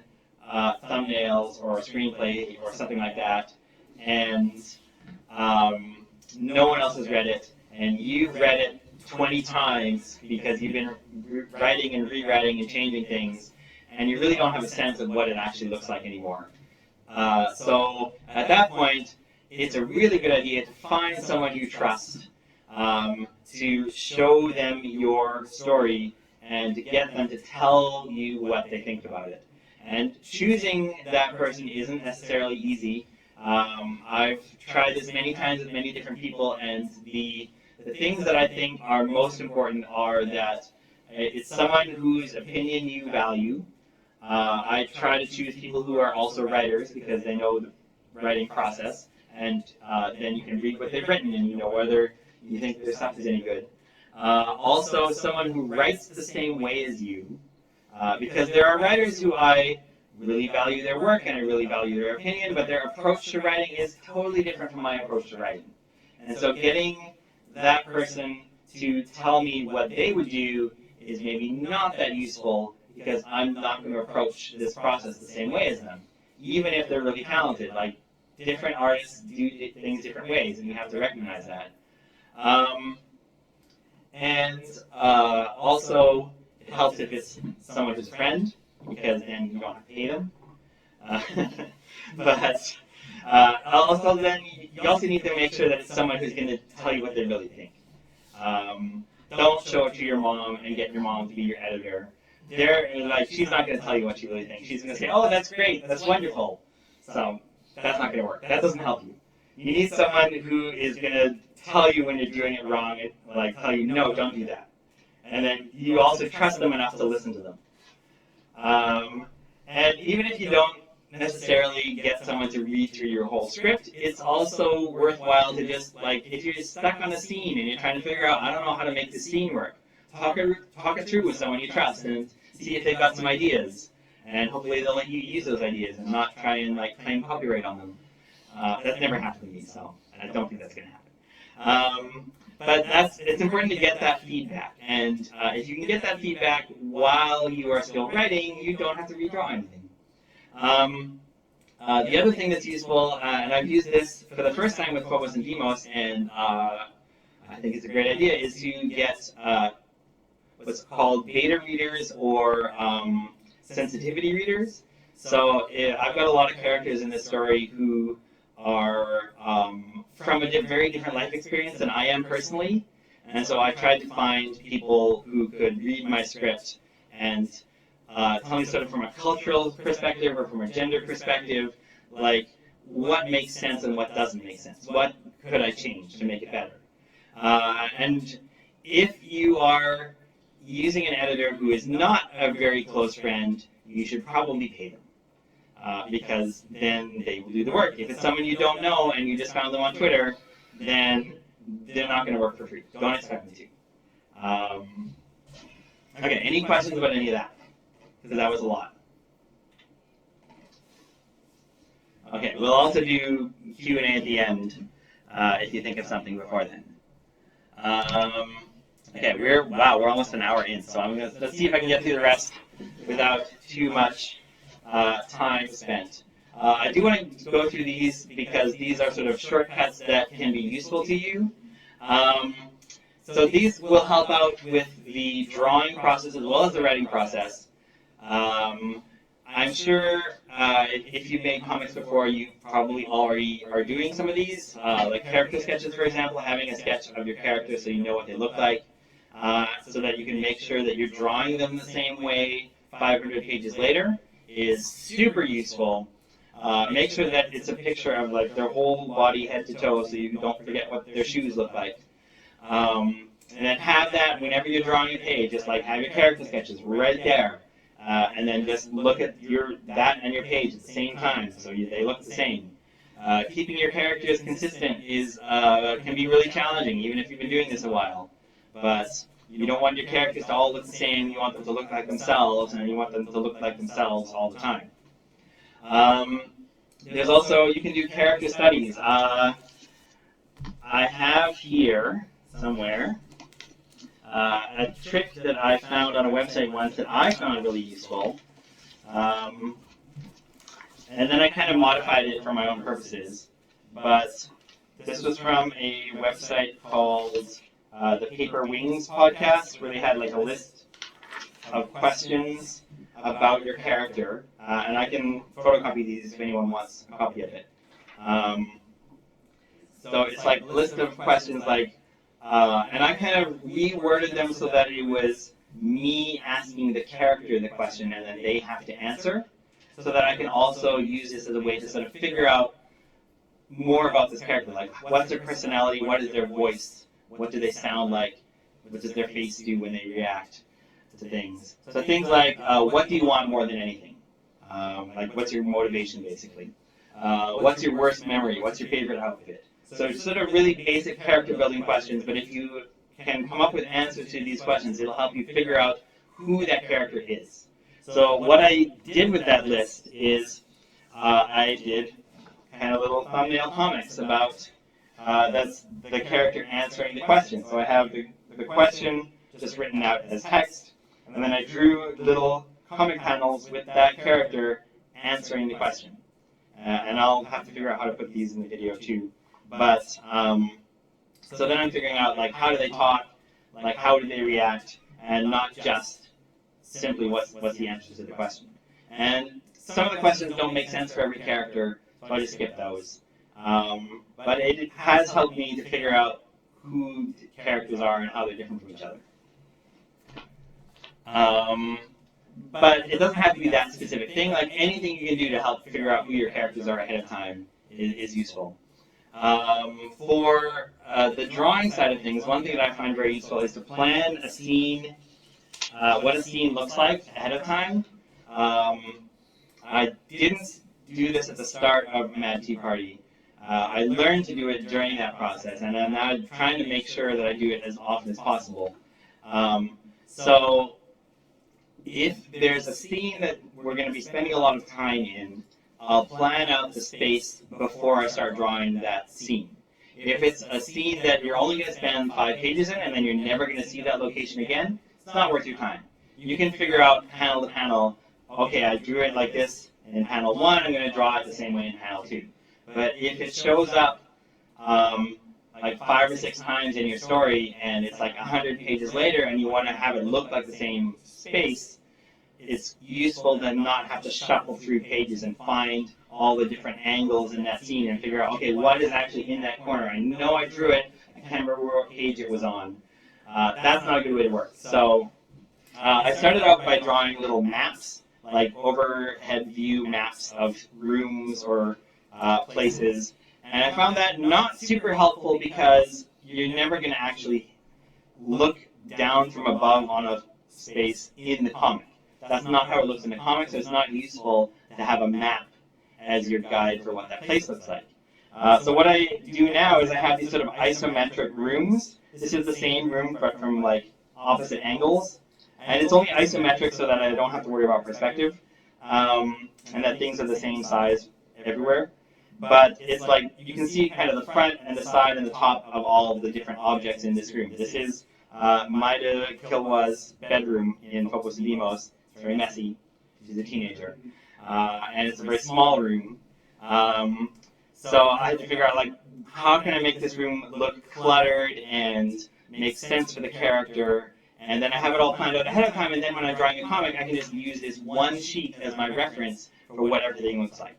thumbnails or a screenplay or something like that, and no one else has read it, and you've read it 20 times because you've been writing and rewriting and changing things, and you really don't have a sense of what it actually looks like anymore. So at that point, it's a really good idea to find someone you trust, to show them your story and to get them to tell you what they think about it. And choosing that person isn't necessarily easy. I've tried this many times with many different people, and the things that I think are most important are that it's someone whose opinion you value. I try to choose people who are also writers because they know the writing process, and then you can read what they've written and you know whether you think their stuff is any good. Also, someone who writes the same way as you, because there are writers who I really value their work and I really value their opinion, but their approach to writing is totally different from my approach to writing. And so getting that person to tell me what they would do is maybe not that useful, because I'm not going to approach this process the same way as them, even if they're really talented. Like, different artists do things different ways, and you have to recognize that. Also, it helps if it's someone who's a friend, because then you don't have to pay them. But also then you also need to make sure that it's someone who's going to tell you what they really think. Don't show it to your mom and get your mom to be your editor. She's not going to tell you what she really thinks. She's going to say, oh, that's great, that's wonderful. So that's not going to work. That doesn't help you. You need someone who is going to tell you when you're doing it wrong, and like tell you, no, don't do that. And then you also trust them enough to listen to them. And even if you don't necessarily get someone to read through your whole script, it's also worthwhile to just, like, if you're stuck on a scene and you're trying to figure out, I don't know how to make this scene work, talk it through with someone you trust and see if they've got some ideas. And hopefully they'll let you use those ideas and not try and claim copyright on them. That's never happened to me, so I don't think that's going to happen. But it's important to get that feedback. And if you can get that feedback while you are still writing, you don't have to redraw anything. The other thing that's useful, and I've used this for the first time with Phobos and Deimos, and I think it's a great idea, is to get what's called beta readers or sensitivity readers. So I've got a lot of characters in this story who are from a very different life experience than I am personally, and so I tried to find people who could read my script and tell me sort of from a cultural perspective or from a gender perspective, like what makes sense and what doesn't make sense. What could I change to make it better? And if you are using an editor who is not a very close friend, you should probably pay them. because then they will do the work. If it's someone you don't know and you just found them on Twitter, then they're not going to work for free. Don't expect them to. Okay, any questions about any of that? Because that was a lot. Okay, we'll also do Q&A at the end if you think of something before then. Okay, we're almost an hour in, so let's see if I can get through the rest without too much time spent. I do want to go through these because these are sort of shortcuts that can be useful to you. So these will help out with the drawing process as well as the writing process. I'm sure if you've made comics before, you probably already are doing some of these, like character sketches, for example, having a sketch of your character so you know what they look like, so that you can make sure that you're drawing them the same way 500 pages later is super useful. Make sure that it's a picture of like their whole body, head to toe, so you don't forget what their shoes look like. And then have that whenever you're drawing a page, just like have your character sketches right there. And then just look at that and your page at the same time, so they look the same. Keeping your characters consistent can be really challenging, even if you've been doing this a while. But you don't want your characters to all look the same. You want them to look like themselves, and you want them to look like themselves all the time. There's also, you can do character studies. I have here somewhere a trick that I found on a website once that I found really useful. And then I kind of modified it for my own purposes. But this was from a website called the Paper Wings Podcast, where they had like a list of questions about your character. And I can photocopy these if anyone wants a copy of it. So it's like a list of questions like, and I kind of reworded them so that it was me asking the character the question and then they have to answer, so that I can also use this as a way to sort of figure out more about this character. Like, what's their personality? What is their voice? What do they sound like? What does their face do when they react to things? So things like, what do you want more than anything? Like, what's your motivation, basically? What's your worst memory? What's your favorite outfit? So it's sort of really basic character building questions, but if you can come up with answers to these questions, it'll help you figure out who that character is. So what I did with that list is I did kind of little thumbnail comics about that's the character answering the question. So I have the question just written out as text, and then I drew little comic panels with that character answering the question. And I'll have to figure out how to put these in the video too. But, so then I'm figuring out, like, how do they talk, like, how do they react, and not just simply what's the answer to the question. And some of the questions don't make sense for every character, so I just skip those. But it has helped me to figure out who characters are and how they're different from each other. But it doesn't have to be that specific thing. Like, anything you can do to help figure out who your characters are ahead of time is useful. For the drawing side of things, one thing that I find very useful is to plan a scene, what a scene looks like ahead of time. I didn't do this at the start of Mad Tea Party. I learned to do it during that process, and I'm now trying to make sure that I do it as often as possible. So if there's a scene that we're going to be spending a lot of time in, I'll plan out the space before I start drawing that scene. If it's a scene that you're only going to spend 5 pages in and then you're never going to see that location again, it's not worth your time. You can figure out panel to panel, okay, I drew it like this in panel 1, I'm going to draw it the same way in panel 2. But if it shows up like 5 or 6 times in your story and it's like 100 pages later and you want to have it look like the same space, it's useful to not have to shuffle through pages and find all the different angles in that scene and figure out, okay, what is actually in that corner? I know I drew it, I can't remember what page it was on. That's not a good way to work. So I started out by drawing little maps, like overhead view maps of rooms or places. And I found that not super helpful because you're never going to actually look down from above on a space in the comic. That's not how it looks in the comic, so it's not useful to have a map as your guide for what that place looks like. So what I do now is I have these sort of isometric rooms. This is the same room but from like opposite angles. And it's only isometric so that I don't have to worry about perspective. And that things are the same size everywhere. But it's like you can see kind of the front and the side and the top of all of the different objects in this room. This is Maida Kilwa's bedroom in Phobos and Deimos. It's very messy. She's a teenager. And it's a very small room. So I had to figure out, like, how can I make this room look cluttered and make sense for the character? And then I have it all planned out ahead of time, and then when I'm drawing a comic, I can just use this one sheet as my reference for what everything looks like.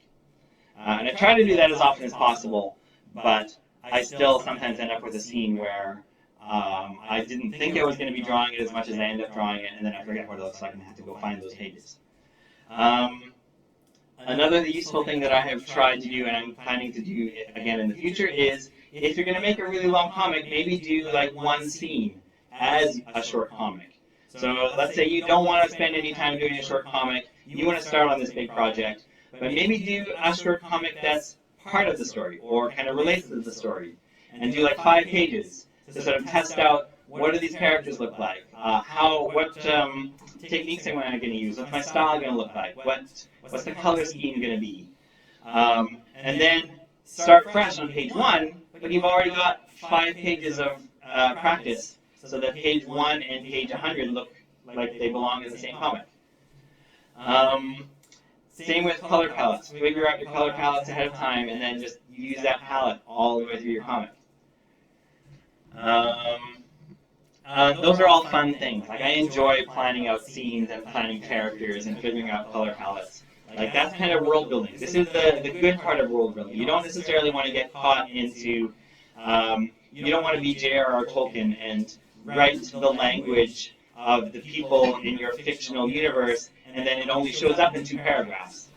And I try to do that as often as possible, but I still sometimes end up with a scene where I didn't think I was going to be drawing it as much as I end up drawing it, and then I forget what it looks like and I have to go find those pages. Another useful thing that I have tried to do, and I'm planning to do it again in the future, is if you're going to make a really long comic, maybe do like one scene as a short comic. So let's say you don't want to spend any time doing a short comic, you want to start on this big project, but maybe do a short comic that's part of the story or kind of relates to the story, and do like 5 pages to sort of test out what do these characters look like, what techniques am I going to use, what's my style going to look like, what's the color scheme going to be, and then start fresh on page 1, but you've already got 5 pages of practice, so that page 1 and page 100 look like they belong in the same comic. Same with color palettes. Figure out your color palettes ahead of time, and then just use that palette all the way through your comic. Those are all fun things. Like, I enjoy planning out scenes and planning characters and figuring out color palettes. Like, that's kind of world building. This is the good part of world building. You don't necessarily want to get caught into, you don't want to be J.R.R. Tolkien and write the language of the people in your fictional universe, and then it only shows up in 2 paragraphs.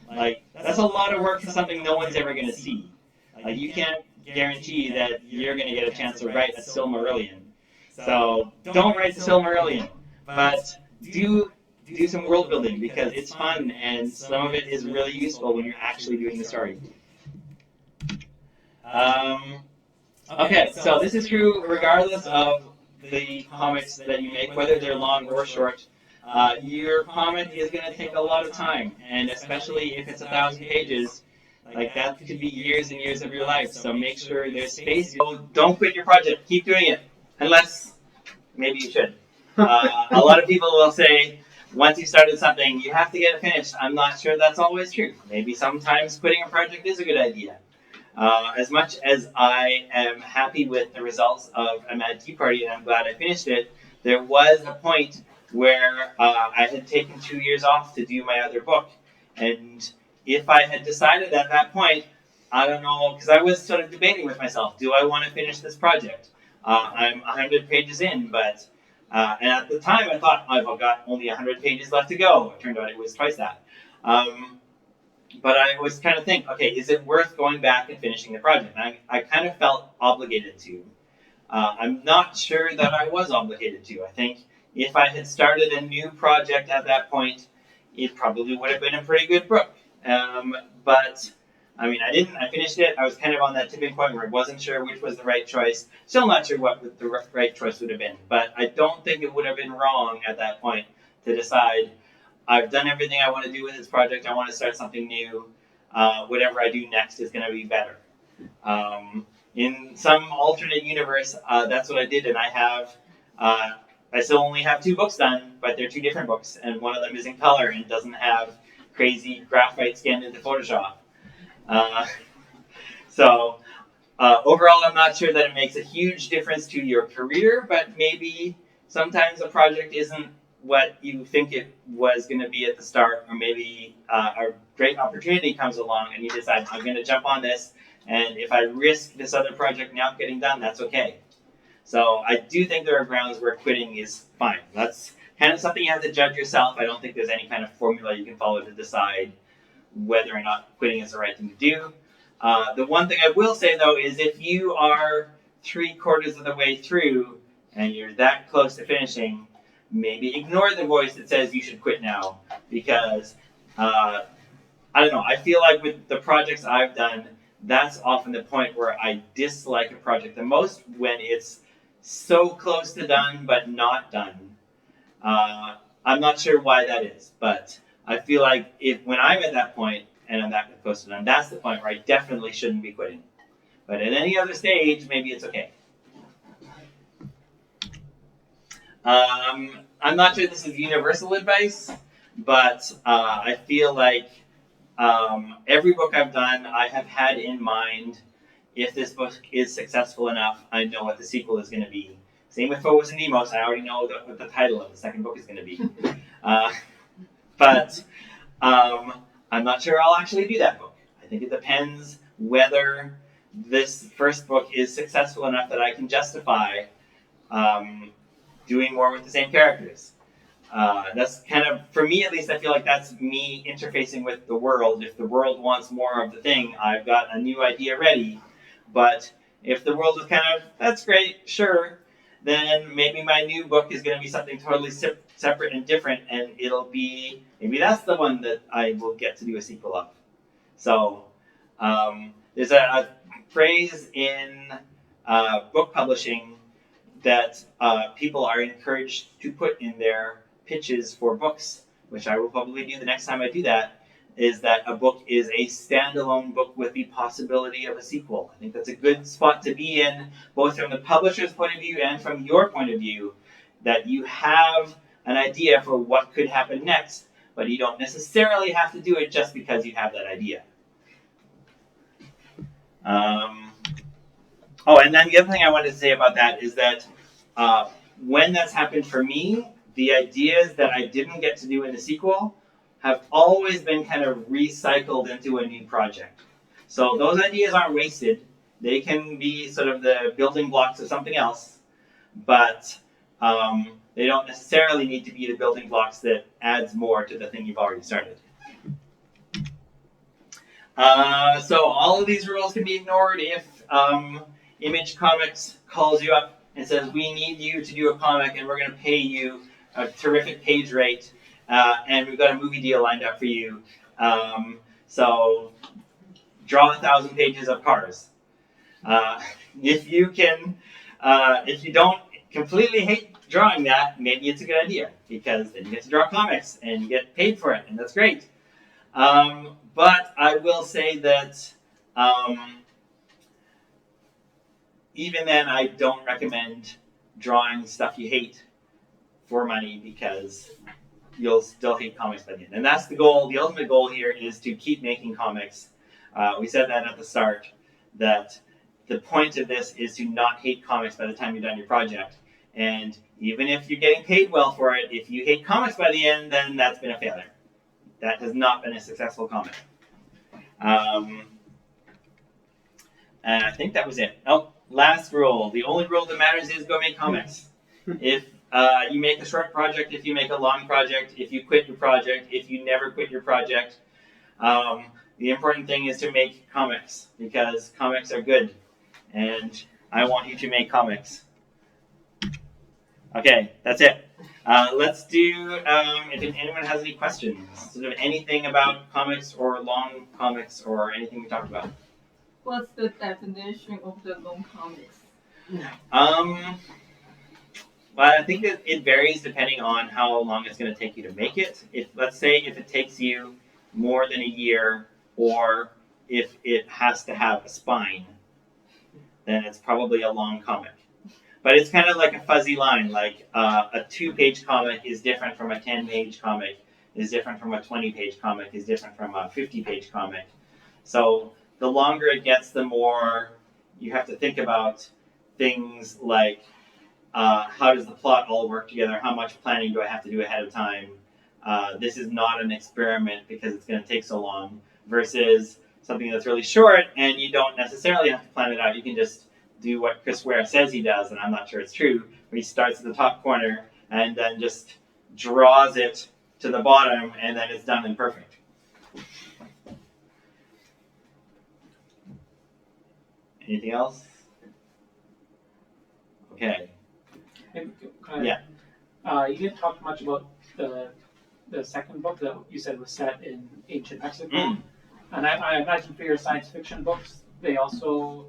Like, that's a lot of work for something no one's ever going to see. Like, you can't guarantee that you're going to get a chance to write a Silmarillion. So don't write the Silmarillion, but do some world building because it's fun and some of it is really useful when you're actually doing the story. Okay, so this is true regardless of the comics that you make, whether they're long or short. Your comic is going to take a lot of time, and especially if it's 1,000 pages, like that could be years and years of your life. So make sure there's space. Don't quit your project. Keep doing it. Unless, maybe you should. A lot of people will say, once you started something, you have to get it finished. I'm not sure that's always true. Maybe sometimes quitting a project is a good idea. As much as I am happy with the results of A Mad Tea Party and I'm glad I finished it, there was a point where I had taken 2 years off to do my other book. And if I had decided at that point, I don't know, because I was sort of debating with myself, do I want to finish this project? I'm 100 pages in, but, and at the time I thought, I've got only 100 pages left to go. It turned out it was twice that. But I was kind of thinking, okay, is it worth going back and finishing the project? And I kind of felt obligated to. I'm not sure that I was obligated to. I think if I had started a new project at that point, it probably would have been a pretty good book. But I mean, I didn't. I finished it. I was kind of on that tipping point where I wasn't sure which was the right choice. Still not sure what the right choice would have been. But I don't think it would have been wrong at that point to decide, I've done everything I want to do with this project. I want to start something new. Whatever I do next is going to be better. In some alternate universe, that's what I did. And I still only have 2 books done, but they're 2 different books. And one of them is in color and doesn't have crazy graphite scanned into Photoshop. So overall, I'm not sure that it makes a huge difference to your career, but maybe sometimes a project isn't what you think it was going to be at the start, or maybe a great opportunity comes along and you decide, I'm going to jump on this, and if I risk this other project not getting done, that's okay. So I do think there are grounds where quitting is fine. That's kind of something you have to judge yourself. I don't think there's any kind of formula you can follow to decide whether or not quitting is the right thing to do. The one thing I will say, though, is if you are 3/4 of the way through and you're that close to finishing, maybe ignore the voice that says you should quit now, because I don't know. I feel like with the projects I've done, that's often the point where I dislike a project the most, when it's so close to done but not done. I'm not sure why that is, but I feel like when I'm at that point and I'm that close to done, that's the point where I definitely shouldn't be quitting. But at any other stage, maybe it's okay. I'm not sure this is universal advice, but I feel like every book I've done, I have had in mind, if this book is successful enough, I know what the sequel is going to be. Same with Phobos and Deimos, I already know what the title of the second book is going to be. But I'm not sure I'll actually do that book. I think it depends whether this first book is successful enough that I can justify doing more with the same characters. That's kind of, for me at least, I feel like that's me interfacing with the world. If the world wants more of the thing, I've got a new idea ready. But if the world is kind of, that's great, sure, then maybe my new book is going to be something totally separate and different, and it'll be, maybe that's the one that I will get to do a sequel of. So there's a phrase in book publishing that people are encouraged to put in their pitches for books, which I will probably do the next time I do that, is that a book is a standalone book with the possibility of a sequel. I think that's a good spot to be in, both from the publisher's point of view and from your point of view, that you have an idea for what could happen next, but you don't necessarily have to do it just because you have that idea. And then the other thing I wanted to say about that is that when that's happened for me, the ideas that I didn't get to do in the sequel have always been kind of recycled into a new project. So those ideas aren't wasted. They can be sort of the building blocks of something else, but they don't necessarily need to be the building blocks that adds more to the thing you've already started. So all of these rules can be ignored if Image Comics calls you up and says, we need you to do a comic and we're going to pay you a terrific page rate, and we've got a movie deal lined up for you. So draw 1,000 pages of cars. If you don't completely hate drawing that, maybe it's a good idea, because then you get to draw comics and you get paid for it, and that's great. But I will say that even then, I don't recommend drawing stuff you hate for money, because you'll still hate comics by the end. And that's the goal. The ultimate goal here is to keep making comics. We said that at the start, that the point of this is to not hate comics by the time you're done your project. And even if you're getting paid well for it, if you hate comics by the end, then that's been a failure. That has not been a successful comic. And I think that was it. Oh, last rule. The only rule that matters is go make comics. If you make a short project, if you make a long project, if you quit your project, if you never quit your project, the important thing is to make comics, because comics are good. And I want you to make comics. Okay, that's it. Let's do, if anyone has any questions, sort of anything about comics or long comics or anything we talked about. What's the definition of the long comics? Well, I think that it varies depending on how long it's going to take you to make it. Let's say if it takes you more than a year, or if it has to have a spine, then it's probably a long comic. But it's kind of like a fuzzy line, like a 2-page comic is different from a 10-page comic, is different from a 20-page comic, is different from a 50-page comic. So the longer it gets, the more you have to think about things like, how does the plot all work together? How much planning do I have to do ahead of time? This is not an experiment because it's going to take so long, versus something that's really short and you don't necessarily have to plan it out. You can just do what Chris Ware says he does, and I'm not sure it's true, where he starts at the top corner and then just draws it to the bottom, and then it's done and perfect. Anything else? Okay. Yeah. You didn't talk much about the the second book that you said was set in ancient Mexico. And I imagine for your science fiction books, they also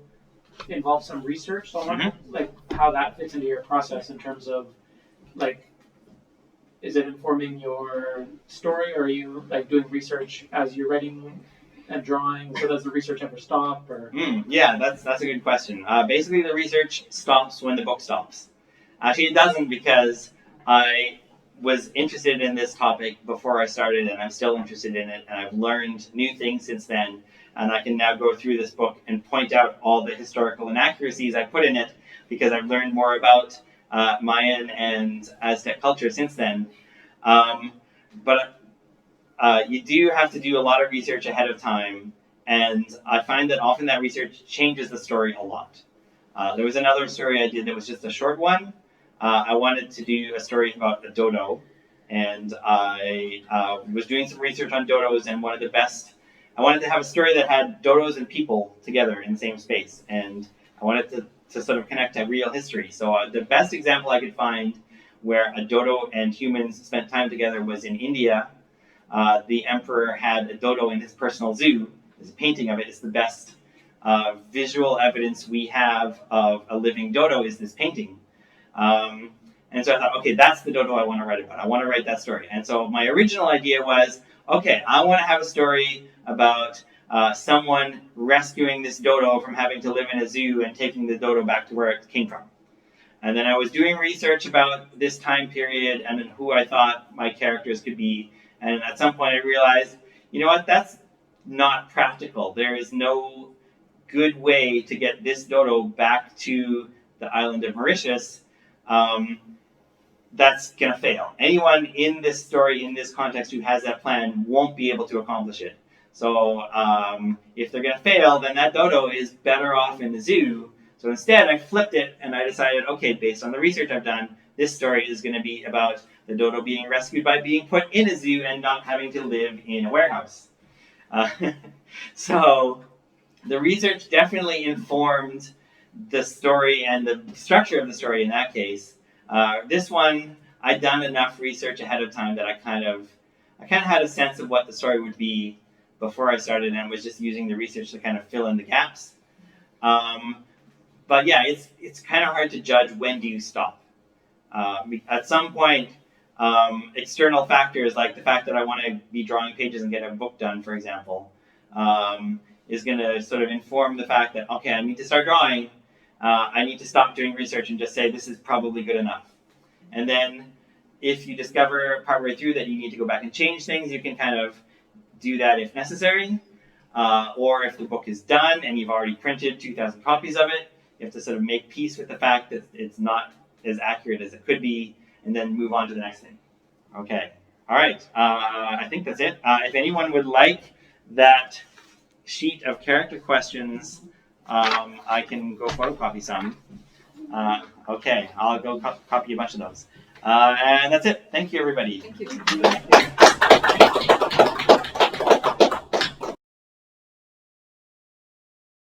involve some research. So I wonder like how that fits into your process in terms of like, is it informing your story, or are you like doing research as you're writing and drawing? So does the research ever stop? Or Yeah, that's a good question. Basically, the research stops when the book stops. Actually, it doesn't, because I was interested in this topic before I started, and I'm still interested in it, and I've learned new things since then, and I can now go through this book and point out all the historical inaccuracies I put in it, because I've learned more about Mayan and Aztec culture since then. But you do have to do a lot of research ahead of time, and I find that often that research changes the story a lot. There was another story I did that was just a short one. I wanted to do a story about a dodo, and I was doing some research on dodos, and I wanted to have a story that had dodos and people together in the same space, and I wanted to sort of connect to real history. So the best example I could find where a dodo and humans spent time together was in India. The emperor had a dodo in his personal zoo. There's a painting of it. It's the best visual evidence we have of a living dodo is this painting. And so I thought, okay, that's the dodo I want to write about. I want to write that story. And so my original idea was, okay, I want to have a story about someone rescuing this dodo from having to live in a zoo and taking the dodo back to where it came from. And then I was doing research about this time period and who I thought my characters could be. And at some point I realized, you know what, that's not practical. There is no good way to get this dodo back to the island of Mauritius. That's going to fail. Anyone in this story, in this context, who has that plan won't be able to accomplish it. So if they're going to fail, then that dodo is better off in the zoo. So instead, I flipped it, and I decided, okay, based on the research I've done, this story is going to be about the dodo being rescued by being put in a zoo and not having to live in a warehouse. So the research definitely informed the story and the structure of the story in that case. This one, I'd done enough research ahead of time that I kind of had a sense of what the story would be before I started, and was just using the research to kind of fill in the gaps. But yeah, it's kind of hard to judge when do you stop. At some point, external factors like the fact that I want to be drawing pages and get a book done, for example, is going to sort of inform the fact that, okay, I need to start drawing. I need to stop doing research and just say this is probably good enough. And then if you discover partway through that you need to go back and change things, you can kind of do that if necessary. Or if the book is done and you've already printed 2,000 copies of it, you have to sort of make peace with the fact that it's not as accurate as it could be, and then move on to the next thing. Okay. All right. I think that's it. If anyone would like that sheet of character questions, I can go photocopy some. Okay. I'll go copy a bunch of those. And that's it. Thank you, everybody. Thank you. Thank you.